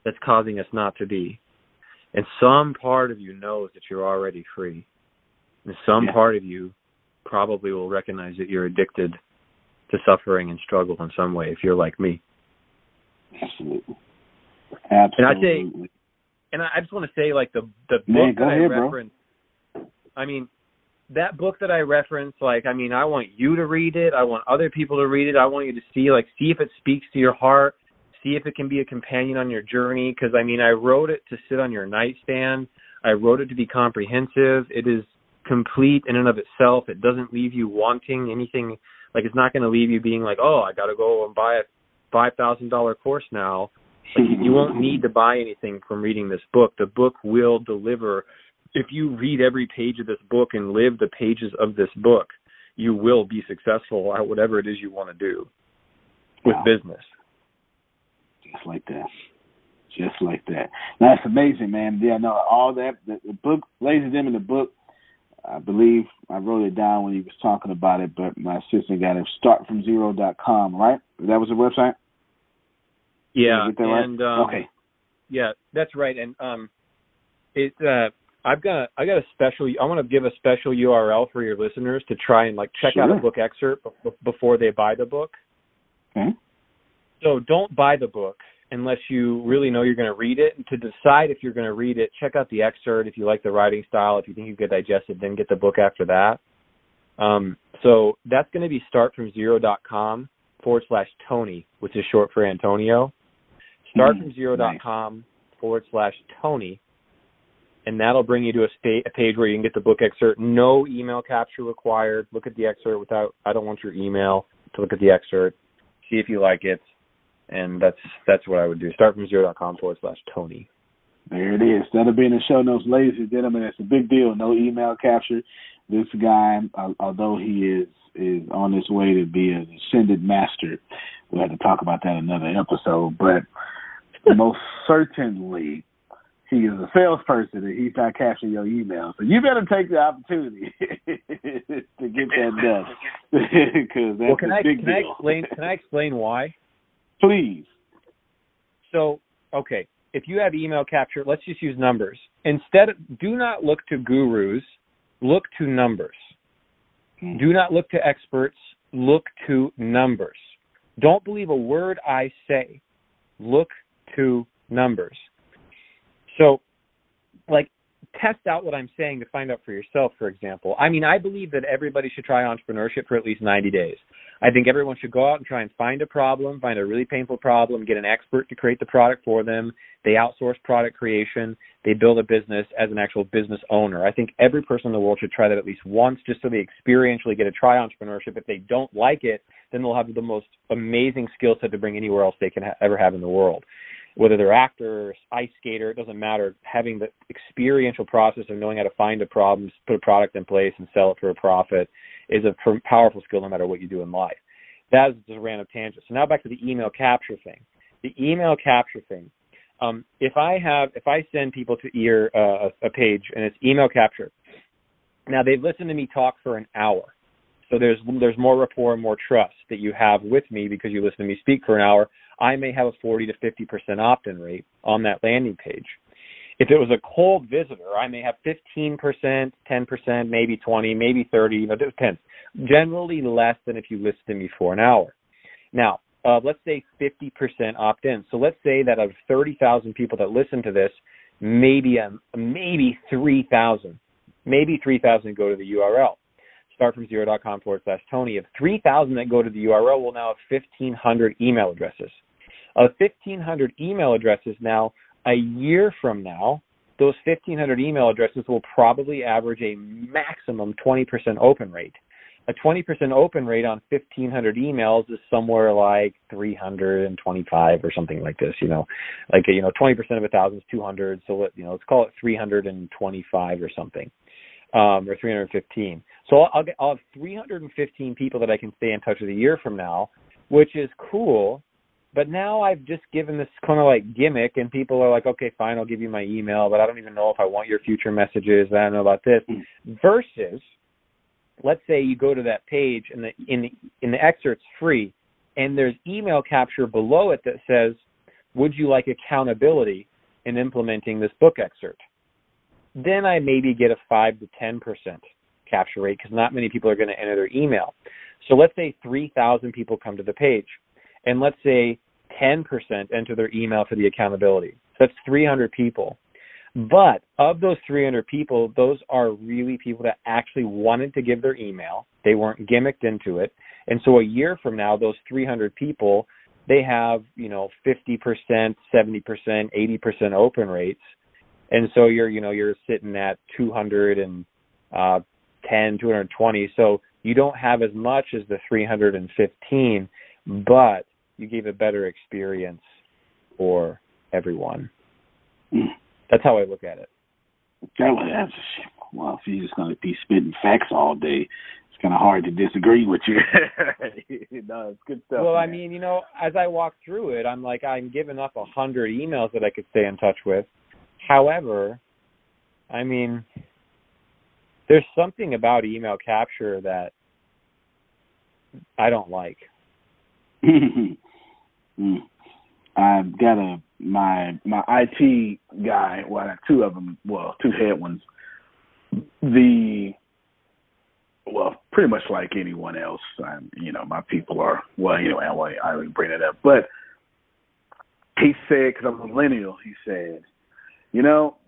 that's causing us not to be. And some part of you knows that you're already free. And some part of you probably will recognize that you're addicted to suffering and struggle in some way if you're like me. Absolutely. And I just want to say, like, the book that I referenced, I mean, that book that I referenced, like, I mean, I want you to read it. I want other people to read it. I want you to see if it speaks to your heart, see if it can be a companion on your journey. Because, I mean, I wrote it to sit on your nightstand. I wrote it to be comprehensive. It is complete in and of itself. It doesn't leave you wanting anything. Like, it's not going to leave you being like, oh, I got to go and buy a $5,000 course now. Like, you won't need to buy anything from reading this book. The book will deliver if you read every page of this book and live the pages of this book, you will be successful at whatever it is you want to do with business. Just like that. Just like that. That's amazing, man. Yeah, no, all that, the book, ladies and gentlemen, the book, I believe I wrote it down when he was talking about it, but my assistant got it, startfromzero.com, right? That was the website? Yeah. Did I get that right? Okay. Yeah, that's right. And I want to give a special URL for your listeners to try and check out a book excerpt before they buy the book. Okay. So don't buy the book unless you really know you're going to read it. And to decide if you're going to read it, check out the excerpt. If you like the writing style, if you think you can digest it, then get the book after that. So that's going to be startfromzero.com/Tony, which is short for Antonio. Startfromzero.com/Tony. And that'll bring you to a page where you can get the book excerpt. No email capture required. Look at the excerpt I don't want your email to look at the excerpt. See if you like it. And that's what I would do. Startfromzero.com/Tony. There it is. That'll be in the show notes, ladies and gentlemen. It's a big deal. No email capture. This guy, although he is on his way to be an ascended master, we'll have to talk about that in another episode. But most certainly, he is a salesperson and he's not capturing your email. So you better take the opportunity to get that done. Because that's a big deal. Can I explain why? Please. So, okay, if you have email capture, let's just use numbers. Do not look to gurus, look to numbers. Do not look to experts, look to numbers. Don't believe a word I say. Look to numbers. So, test out what I'm saying to find out for yourself, for example. I mean, I believe that everybody should try entrepreneurship for at least 90 days. I think everyone should go out and try and find a problem, find a really painful problem, get an expert to create the product for them. They outsource product creation. They build a business as an actual business owner. I think every person in the world should try that at least once just so they experientially get to try entrepreneurship. If they don't like it, then they'll have the most amazing skill set to bring anywhere else they can ever have in the world. Whether they're actor, ice skater, it doesn't matter. Having the experiential process of knowing how to find a problem, put a product in place, and sell it for a profit is a powerful skill no matter what you do in life. That is just a random tangent. So now back to the email capture thing. The email capture thing. If I send people to a page and it's email capture, now they've listened to me talk for an hour. So there's more rapport and more trust that you have with me because you listen to me speak for an hour. I may have a 40 to 50% opt-in rate on that landing page. If it was a cold visitor, I may have 15%, 10%, maybe 20, maybe 30, it depends. Generally less than if you listen to me for an hour. Now, let's say 50% opt-in. So let's say that of 30,000 people that listen to this, maybe 3,000 go to the URL. Startfromzero.com/Tony. Of 3,000 that go to the URL, we'll now have 1,500 email addresses. Of 1,500 email addresses now, a year from now, those 1,500 email addresses will probably average a maximum 20% open rate. A 20% open rate on 1,500 emails is somewhere like 325 or something like this. 20% of 1,000 is 200. So let's call it 325 or something, or 315. So I'll have 315 people that I can stay in touch with a year from now, which is cool. But now I've just given this kind of gimmick, and people are like, okay, fine, I'll give you my email, but I don't even know if I want your future messages. I don't know about this. Versus, let's say you go to that page, and in the excerpt's free, and there's email capture below it that says, would you like accountability in implementing this book excerpt? Then I maybe get a 5 to 10% capture rate because not many people are going to enter their email. So let's say 3,000 people come to the page. And let's say 10% enter their email for the accountability. So that's 300 people. But of those 300 people, those are really people that actually wanted to give their email. They weren't gimmicked into it. And so a year from now, those 300 people, they have, 50%, 70%, 80% open rates. And so you're sitting at 210, 220. So you don't have as much as the 315, but you gave a better experience for everyone. That's how I look at it. Well, if you're just going to be spitting facts all day, it's kind of hard to disagree with you. No, it's good stuff. Well, man. I mean, as I walk through it, I'm like, I'm giving up 100 emails that I could stay in touch with. However, I mean, there's something about email capture that I don't like. I've got my IT guy. Well, I have two of them. Well, two head ones. Pretty much like anyone else. My people are. Well, anyway, I don't even bring it up. But he said, because I'm a millennial, he said,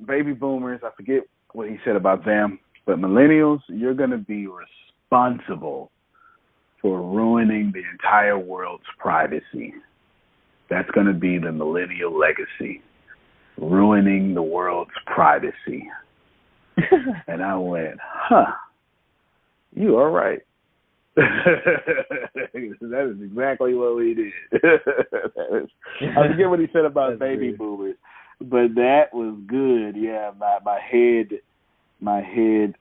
baby boomers. I forget what he said about them, but millennials, you're going to be responsible for ruining the entire world's privacy. That's going to be the millennial legacy, ruining the world's privacy. And I went, you are right. That is exactly what we did. I forget what he said about baby boomers, but that was good. Yeah, my head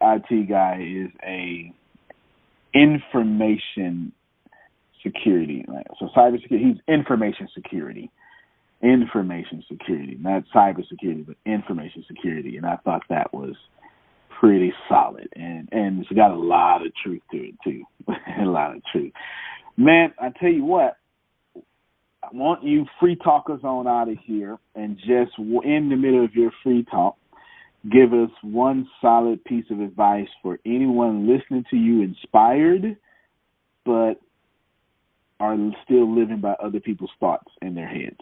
IT guy is a information security. So cybersecurity, he's information security, not cybersecurity, but information security. And I thought that was pretty solid, and it's got a lot of truth to it too. A lot of truth, man. I tell you what, I want you free talkers on out of here, and just in the middle of your free talk, give us one solid piece of advice for anyone listening to you inspired, but are still living by other people's thoughts in their heads.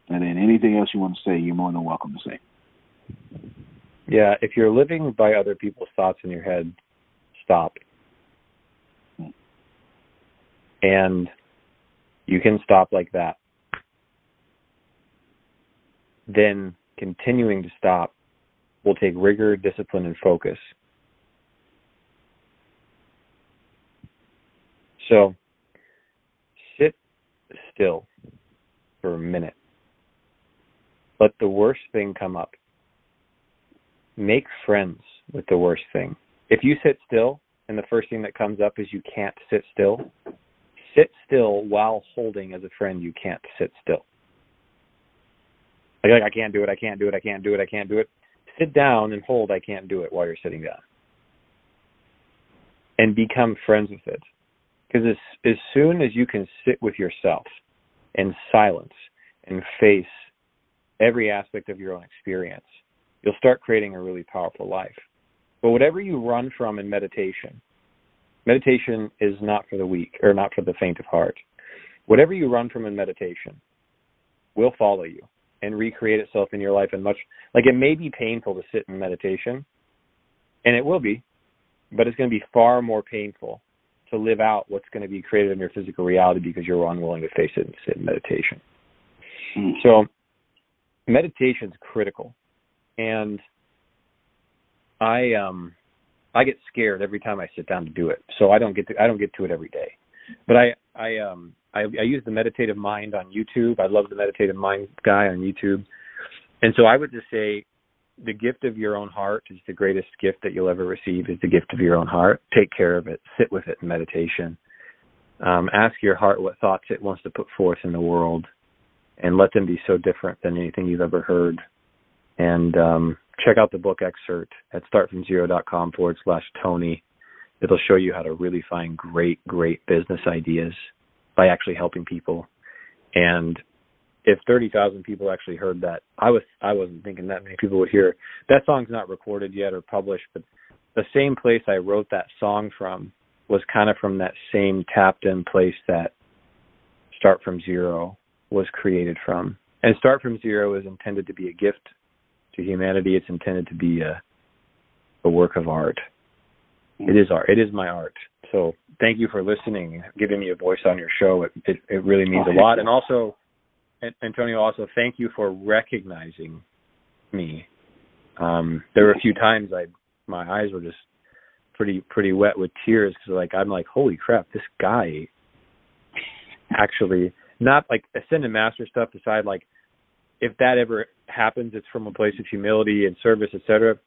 And then anything else you want to say, you're more than welcome to say. Yeah, if you're living by other people's thoughts in your head, stop. And you can stop like that. Then continuing to stop will take rigor, discipline, and focus. So sit still for a minute. Let the worst thing come up. Make friends with the worst thing. If you sit still and the first thing that comes up is you can't sit still while holding as a friend you can't sit still. Like I can't do it. Sit down and hold I can't do it while you're sitting down. And become friends with it. Because as soon as you can sit with yourself in silence and face every aspect of your own experience, you'll start creating a really powerful life. But whatever you run from in meditation is not for the weak or not for the faint of heart. Whatever you run from in meditation will follow you and recreate itself in your life. And it may be painful to sit in meditation, and it will be, but it's going to be far more painful to live out what's going to be created in your physical reality because you're unwilling to face it and sit in meditation. So meditation is critical. And I get scared every time I sit down to do it. So I don't get to it every day. But I use the Meditative Mind on YouTube. I love the Meditative Mind guy on YouTube. And so I would just say the gift of your own heart is the greatest gift that you'll ever receive, is the gift of your own heart. Take care of it. Sit with it in meditation. Ask your heart what thoughts it wants to put forth in the world, and let them be so different than anything you've ever heard. And check out the book excerpt at startfromzero.com/Tony. It'll show you how to really find great business ideas by actually helping people. And if 30,000 people actually heard that, I wasn't thinking that many people would hear. That song's not recorded yet or published, but the same place I wrote that song from was kind of from that same tapped-in place that Start From Zero was created from. And Start From Zero is intended to be a gift to humanity. It's intended to be a work of art. It is art. It is my art. So thank you for listening and giving me a voice on your show. It really means a lot. And also, Antonio, also thank you for recognizing me. There were a few times my eyes were just pretty wet with tears because I'm like, holy crap, this guy actually, not like ascended master stuff aside, like if that ever happens, it's from a place of humility and service, etc.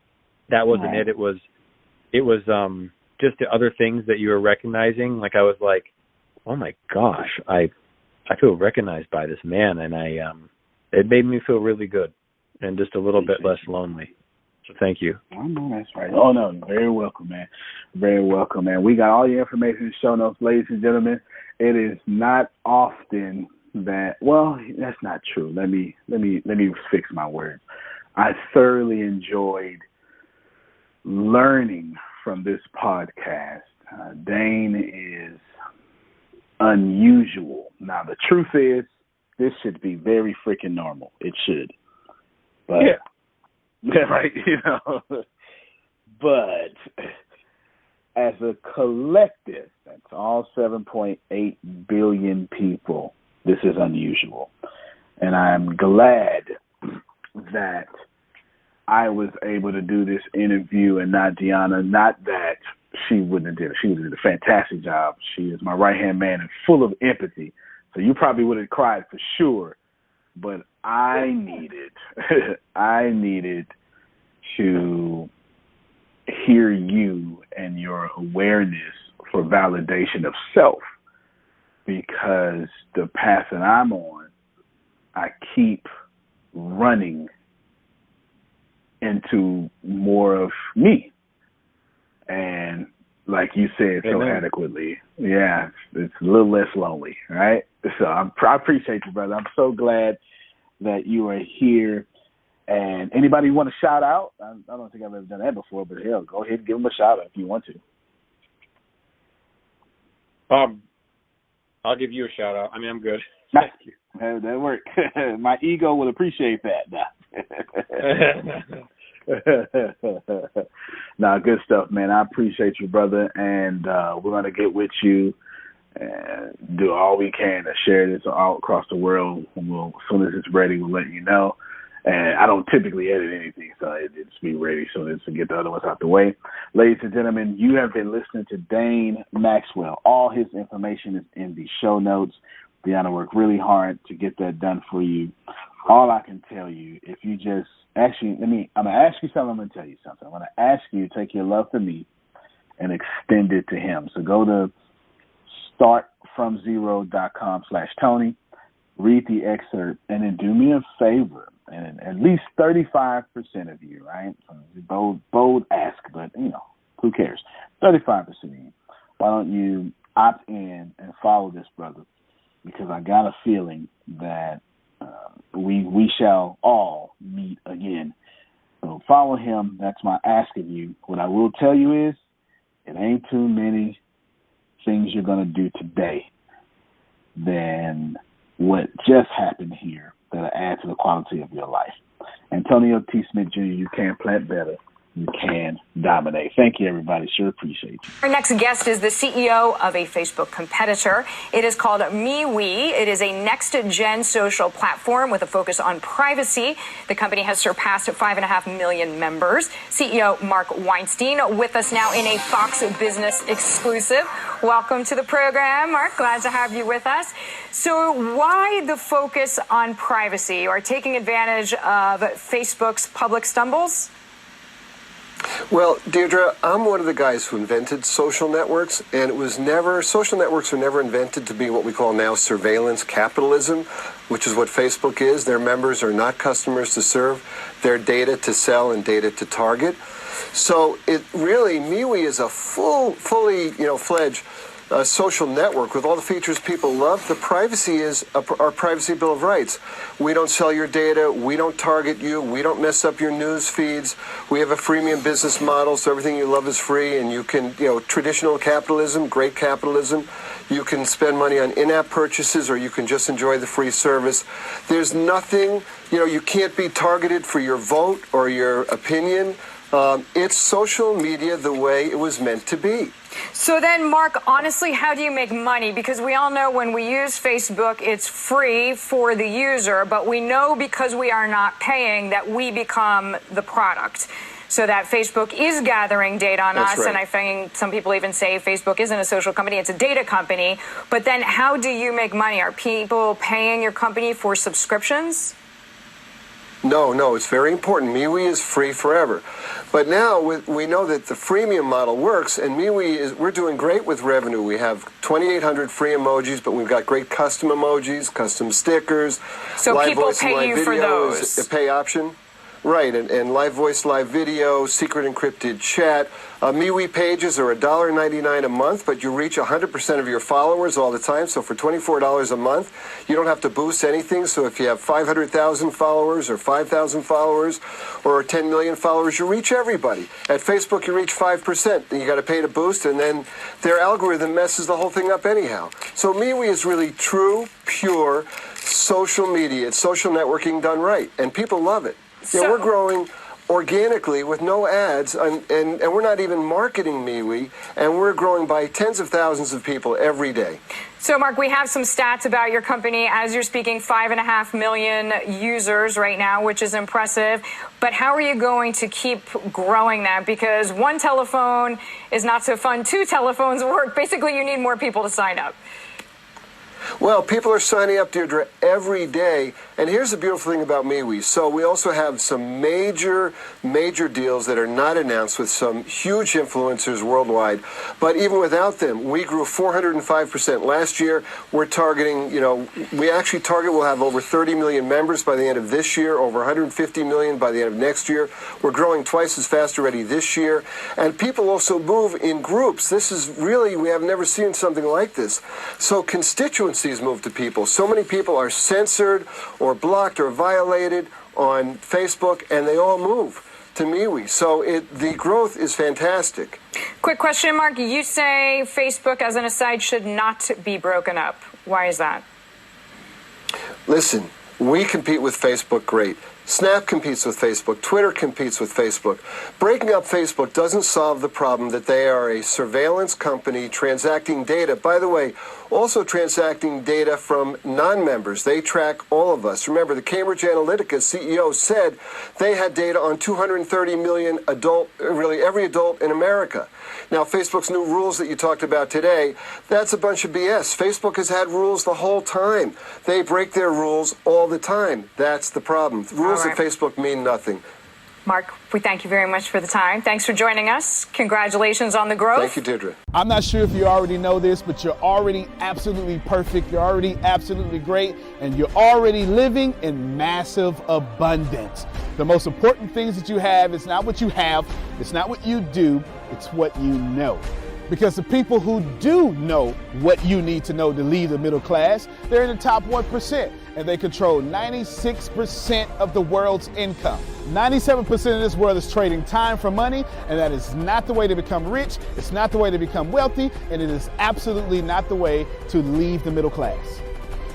that wasn't it. It was just the other things that you were recognizing. Like I was like, oh my gosh, I feel recognized by this man, and it made me feel really good and just a little bit less lonely. So thank you. Oh, no, that's right. Oh, no, you're very welcome, man. Very welcome, man. We got all your information in the show notes, ladies and gentlemen. It is not often that, well, that's not true. Let me fix my words. I thoroughly enjoyed learning from this podcast. Dane is unusual. Now, the truth is, this should be very freaking normal. It should. But, yeah, right, you know. But as a collective, that's all 7.8 billion people, this is unusual. And I'm glad that I was able to do this interview and not Deanna. Not that she wouldn't have did it. She would have did a fantastic job. She is my right-hand man and full of empathy. So you probably would have cried for sure. But I needed to hear you and your awareness for validation of self, because the path that I'm on, I keep running into more of me. And like you said so adequately, yeah, it's a little less lonely, right? So I appreciate you, brother. I'm so glad that you are here. And anybody you want to shout out? I don't think I've ever done that before, but hell, go ahead and give them a shout out if you want to. I'll give you a shout out. I mean, I'm good. Thank you. That worked. My ego will appreciate that. Nah, good stuff, man. I appreciate you, brother, and we're going to get with you and do all we can to share this all across the world. As soon as it's ready, we'll let you know. And I don't typically edit anything, so it's be ready so to get the other ones out the way. Ladies and gentlemen, you have been listening to Dane Maxwell. All his information is in the show notes. Deanna worked really hard to get that done for you. All I can tell you, if you just actually, I'm going to ask you something, I'm going to tell you something. I'm going to ask you to take your love for me and extend it to him. So go to startfromzero.com/Tony, read the excerpt, and then do me a favor. And at least 35% of you, right? Bold ask, but, who cares? 35% of you. Why don't you opt in and follow this brother? Because I got a feeling that we shall all meet again. So follow him. That's my ask of you. What I will tell you is it ain't too many things you're going to do today than what just happened here that'll add to the quality of your life. Antonio T. Smith Jr., you can plant better. You can dominate. Thank you, everybody. Sure appreciate you. Our next guest is the CEO of a Facebook competitor. It is called MeWe. It is a next-gen social platform with a focus on privacy. The company has surpassed 5.5 million members. CEO Mark Weinstein with us now in a Fox Business exclusive. Welcome to the program, Mark. Glad to have you with us. So why the focus on privacy? You are taking advantage of Facebook's public stumbles? Well, Deirdre, I'm one of the guys who invented social networks, and social networks were never invented to be what we call now surveillance capitalism, which is what Facebook is. Their members are not customers to serve. They're data to sell and data to target. So it really, MeWe is a fully fledged social network with all the features people love. The privacy is our Privacy Bill of Rights. We don't sell your data. We don't target you. We don't mess up your news feeds. We have a freemium business model, so everything you love is free, and you can, traditional capitalism, great capitalism. You can spend money on in-app purchases, or you can just enjoy the free service. There's nothing, you can't be targeted for your vote or your opinion. It's social media the way it was meant to be. So then, Mark, honestly, how do you make money? Because we all know when we use Facebook, it's free for the user, but we know because we are not paying that we become the product. So that Facebook is gathering data on us, right. And I think some people even say Facebook isn't a social company, it's a data company. But then how do you make money? Are people paying your company for subscriptions? No, it's very important. MeWe is free forever. But now we know that the freemium model works, and we're doing great with revenue. We have 2,800 free emojis, but we've got great custom emojis, custom stickers. So live people voice and pay live you video for those. is a pay option. Right, and live voice, live video, secret encrypted chat. MeWe pages are $1.99 a month, but you reach 100% of your followers all the time. So for $24 a month, you don't have to boost anything. So if you have 500,000 followers or 5,000 followers or 10 million followers, you reach everybody. At Facebook, you reach 5%. Then you got to pay to boost, and then their algorithm messes the whole thing up anyhow. So MeWe is really true, pure social media. It's social networking done right, and people love it. Yeah, we're growing organically with no ads, and we're not even marketing MeWe, and we're growing by tens of thousands of people every day. So, Mark, we have some stats about your company. As you're speaking, 5.5 million users right now, which is impressive. But how are you going to keep growing that? Because one telephone is not so fun. Two telephones work. Basically, you need more people to sign up. Well, people are signing up, Deirdre, every day. And here's the beautiful thing about MeWe. So we also have some major deals that are not announced with some huge influencers worldwide. But even without them, we grew 405% last year. We're targeting, we actually target we'll have over 30 million members by the end of this year, over 150 million by the end of next year. We're growing twice as fast already this year. And people also move in groups. This is really, we have never seen something like this. So constituencies move to people. So many people are censored or blocked or violated on Facebook, and they all move to MeWe. So the growth is fantastic. Quick question, Mark. You say Facebook, as an aside, should not be broken up. Why is that? Listen, we compete with Facebook great. Snap competes with Facebook. Twitter competes with Facebook. Breaking up Facebook doesn't solve the problem that they are a surveillance company transacting data. By the way, also transacting data from non-members. They track all of us. Remember, the Cambridge Analytica CEO said they had data on 230 million every adult in America. Now, Facebook's new rules that you talked about today, that's a bunch of BS. Facebook has had rules the whole time. They break their rules all the time. That's the problem. Rules at Facebook mean nothing. Mark, we thank you very much for the time. Thanks for joining us. Congratulations on the growth. Thank you, Deirdre. I'm not sure if you already know this, but you're already absolutely perfect. You're already absolutely great, and you're already living in massive abundance. The most important things that you have is not what you have, it's not what you do, it's what you know. Because the people who do know what you need to know to lead the middle class, they're in the top 1%, and they control 96% of the world's income. 97% of this world is trading time for money, and that is not the way to become rich, it's not the way to become wealthy, and it is absolutely not the way to leave the middle class.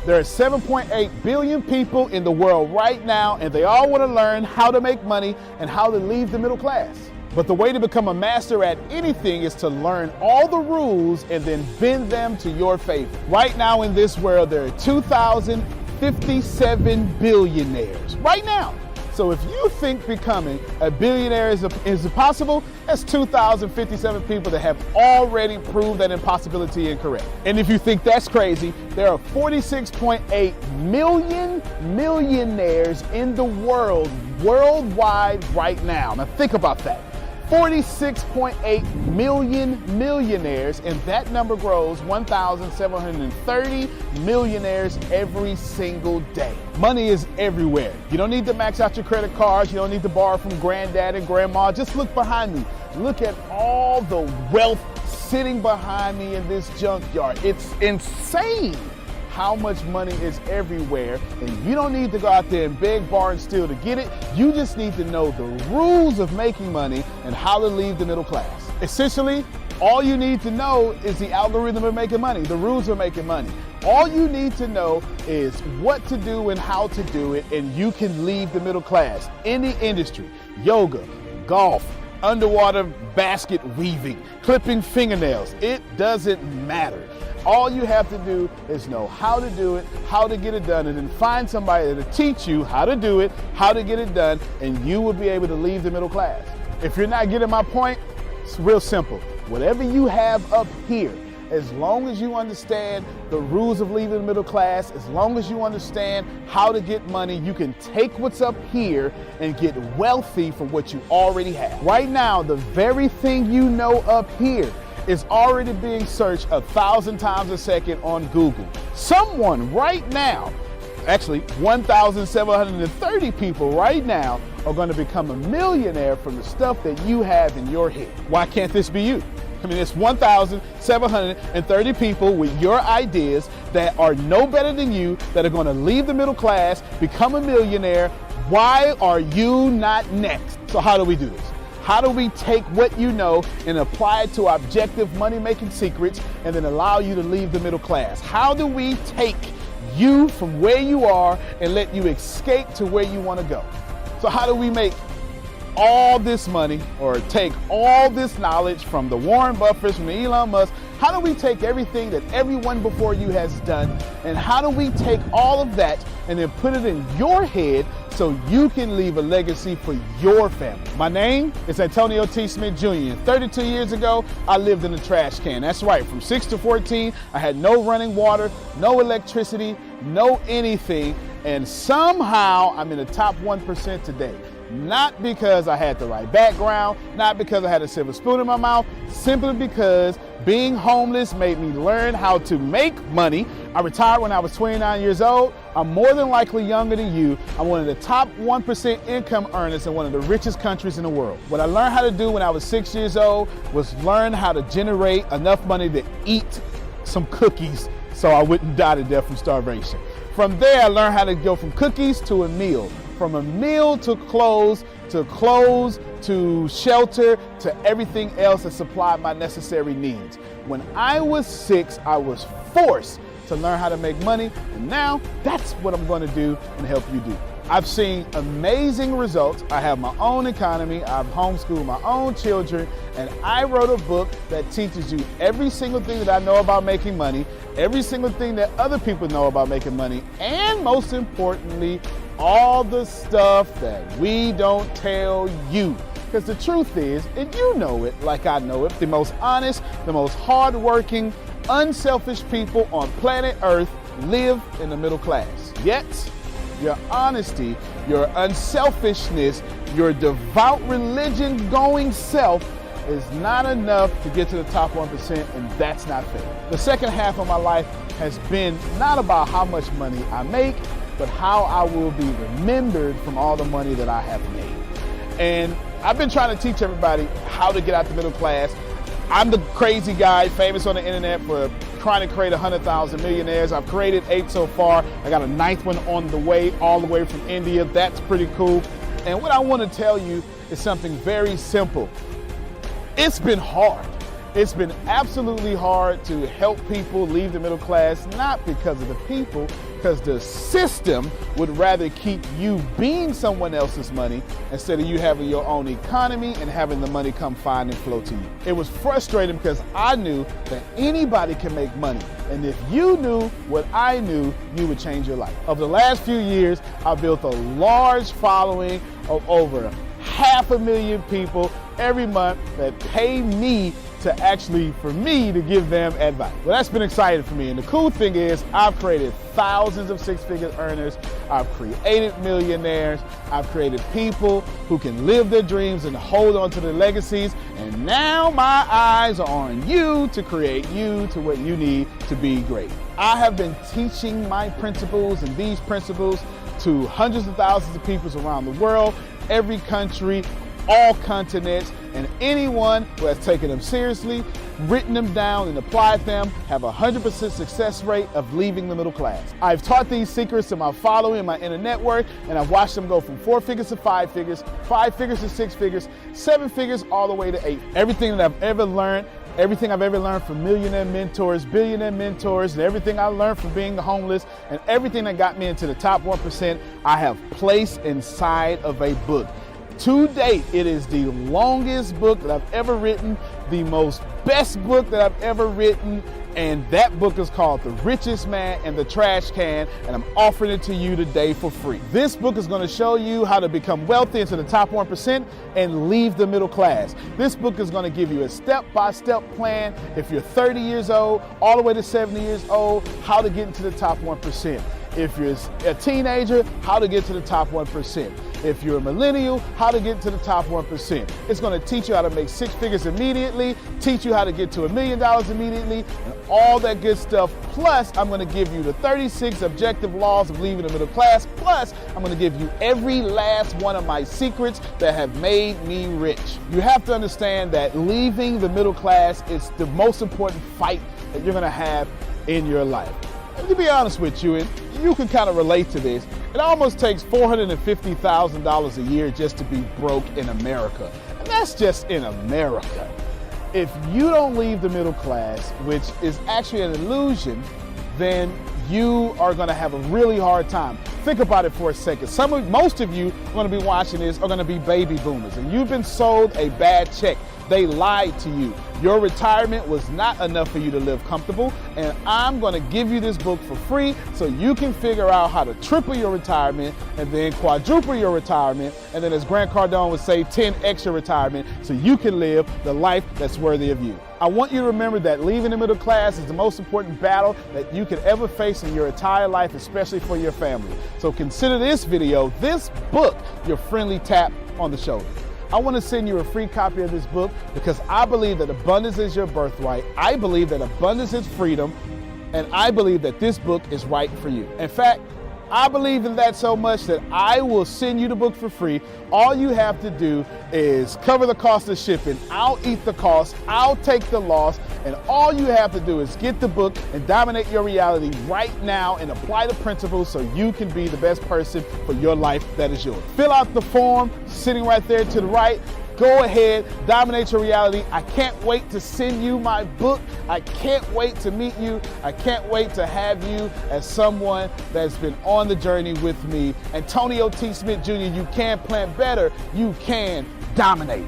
There are 7.8 billion people in the world right now, and they all want to learn how to make money and how to leave the middle class. But the way to become a master at anything is to learn all the rules and then bend them to your favor. Right now in this world, there are 2,057 billionaires. Right now. So if you think becoming a billionaire is impossible, that's 2,057 people that have already proved that impossibility incorrect. And if you think that's crazy, there are 46.8 million millionaires in the world, worldwide right now. Now think about that. 46.8 million millionaires, and that number grows 1,730 millionaires every single day. Money is everywhere. You don't need to max out your credit cards. You don't need to borrow from granddad and grandma. Just look behind me. Look at all the wealth sitting behind me in this junkyard. It's insane how much money is everywhere, and you don't need to go out there and beg, borrow, and steal to get it. You just need to know the rules of making money and how to leave the middle class. Essentially, all you need to know is the algorithm of making money, the rules of making money. All you need to know is what to do and how to do it, and you can leave the middle class. Any industry, yoga, golf, underwater basket weaving, clipping fingernails, it doesn't matter. All you have to do is know how to do it, how to get it done, and then find somebody to teach you how to do it, how to get it done, and you will be able to leave the middle class. If you're not getting my point, it's real simple. Whatever you have up here, as long as you understand the rules of leaving the middle class, as long as you understand how to get money, you can take what's up here and get wealthy from what you already have. Right now, the very thing you know up here is already being searched 1,000 times a second on Google. Someone right now, actually 1,730 people right now are going to become a millionaire from the stuff that you have in your head. Why can't this be you? I mean, it's 1,730 people with your ideas that are no better than you, that are going to leave the middle class, become a millionaire. Why are you not next? So how do we do this? How do we take what you know and apply it to objective money-making secrets and then allow you to leave the middle class? How do we take you from where you are and let you escape to where you want to go? So how do we make all this money or take all this knowledge from the Warren Buffetts, from the Elon Musk? How do we take everything that everyone before you has done, and how do we take all of that and then put it in your head so you can leave a legacy for your family? My name is Antonio T. Smith Jr. 32 years ago, I lived in a trash can. That's right, from 6 to 14, I had no running water, no electricity, no anything, and somehow I'm in the top 1% today. Not because I had the right background, not because I had a silver spoon in my mouth, simply because being homeless made me learn how to make money. I retired when I was 29 years old. I'm more than likely younger than you. I'm one of the top 1% income earners in one of the richest countries in the world. What I learned how to do when I was 6 years old was learn how to generate enough money to eat some cookies so I wouldn't die to death from starvation. From there, I learned how to go from cookies to a meal. From a meal to clothes to shelter to everything else that supplied my necessary needs. When I was 6, I was forced to learn how to make money, and now that's what I'm going to do and help you do. I've seen amazing results. I have my own economy. I've homeschooled my own children, and I wrote a book that teaches you every single thing that I know about making money, every single thing that other people know about making money, and most importantly, all the stuff that we don't tell you. Because the truth is, and you know it like I know it, the most honest, the most hardworking, unselfish people on planet Earth live in the middle class. Yet, your honesty, your unselfishness, your devout religion-going self is not enough to get to the top 1%, and that's not fair. The second half of my life has been not about how much money I make, but how I will be remembered from all the money that I have made. And I've been trying to teach everybody how to get out the middle class. I'm the crazy guy famous on the internet for trying to create 100,000 millionaires. I've created 8 so far. I got a 9th one on the way, all the way from India. That's pretty cool. And what I want to tell you is something very simple. It's been hard. It's been absolutely hard to help people leave the middle class, not because of the people, because the system would rather keep you being someone else's money instead of you having your own economy and having the money come find and flow to you. It was frustrating because I knew that anybody can make money. And if you knew what I knew, you would change your life. Over the last few years, I've built a large following of over 500,000 people every month that pay me for me to give them advice. Well, that's been exciting for me. And the cool thing is I've created thousands of six-figure earners. I've created millionaires. I've created people who can live their dreams and hold on to their legacies. And now my eyes are on you to create you to what you need to be great. I have been teaching my principles and these principles to hundreds of thousands of people around the world, every country, all continents, and anyone who has taken them seriously, written them down, and applied them have a 100% success rate of leaving the middle class. I've taught these secrets to my following and my inner network, and I've watched them go from 4 figures to 5 figures, 5 figures to 6 figures, 7 figures, all the way to 8. Everything that I've ever learned, everything I've ever learned from millionaire mentors, billionaire mentors, and everything I learned from being homeless, and everything that got me into the top 1%, I have placed inside of a book. To date, it is the longest book that I've ever written, the best book that I've ever written, and that book is called The Richest Man in the Trash Can, and I'm offering it to you today for free. This book is going to show you how to become wealthy into the top 1% and leave the middle class. This book is going to give you a step-by-step plan if you're 30 years old all the way to 70 years old, how to get into the top 1%. If you're a teenager, how to get to the top 1%. If you're a millennial, how to get to the top 1%. It's going to teach you how to make 6 figures immediately, teach you how to get to $1 million immediately, and all that good stuff. Plus, I'm going to give you the 36 objective laws of leaving the middle class. Plus, I'm going to give you every last one of my secrets that have made me rich. You have to understand that leaving the middle class is the most important fight that you're going to have in your life. To be honest with you, and you can kind of relate to this, it almost takes $450,000 a year just to be broke in America. And that's just in America. If you don't leave the middle class, which is actually an illusion, then you are going to have a really hard time. Think about it for a second. Most of you going to be watching this are going to be baby boomers, and you've been sold a bad check. They lied to you. Your retirement was not enough for you to live comfortable, and I'm going to give you this book for free so you can figure out how to triple your retirement and then quadruple your retirement, and then, as Grant Cardone would say, 10x your retirement so you can live the life that's worthy of you. I want you to remember that leaving the middle class is the most important battle that you could ever face in your entire life, especially for your family. So consider this video, this book, your friendly tap on the shoulder. I want to send you a free copy of this book because I believe that abundance is your birthright. I believe that abundance is freedom, and I believe that this book is right for you. In fact, I believe in that so much that I will send you the book for free. All you have to do is cover the cost of shipping. I'll eat the cost. I'll take the loss. And all you have to do is get the book and dominate your reality right now and apply the principles so you can be the best person for your life that is yours. Fill out the form sitting right there to the right. Go ahead, dominate your reality. I can't wait to send you my book. I can't wait to meet you. I can't wait to have you as someone that's been on the journey with me. Antonio T. Smith Jr., you can plan better. You can dominate.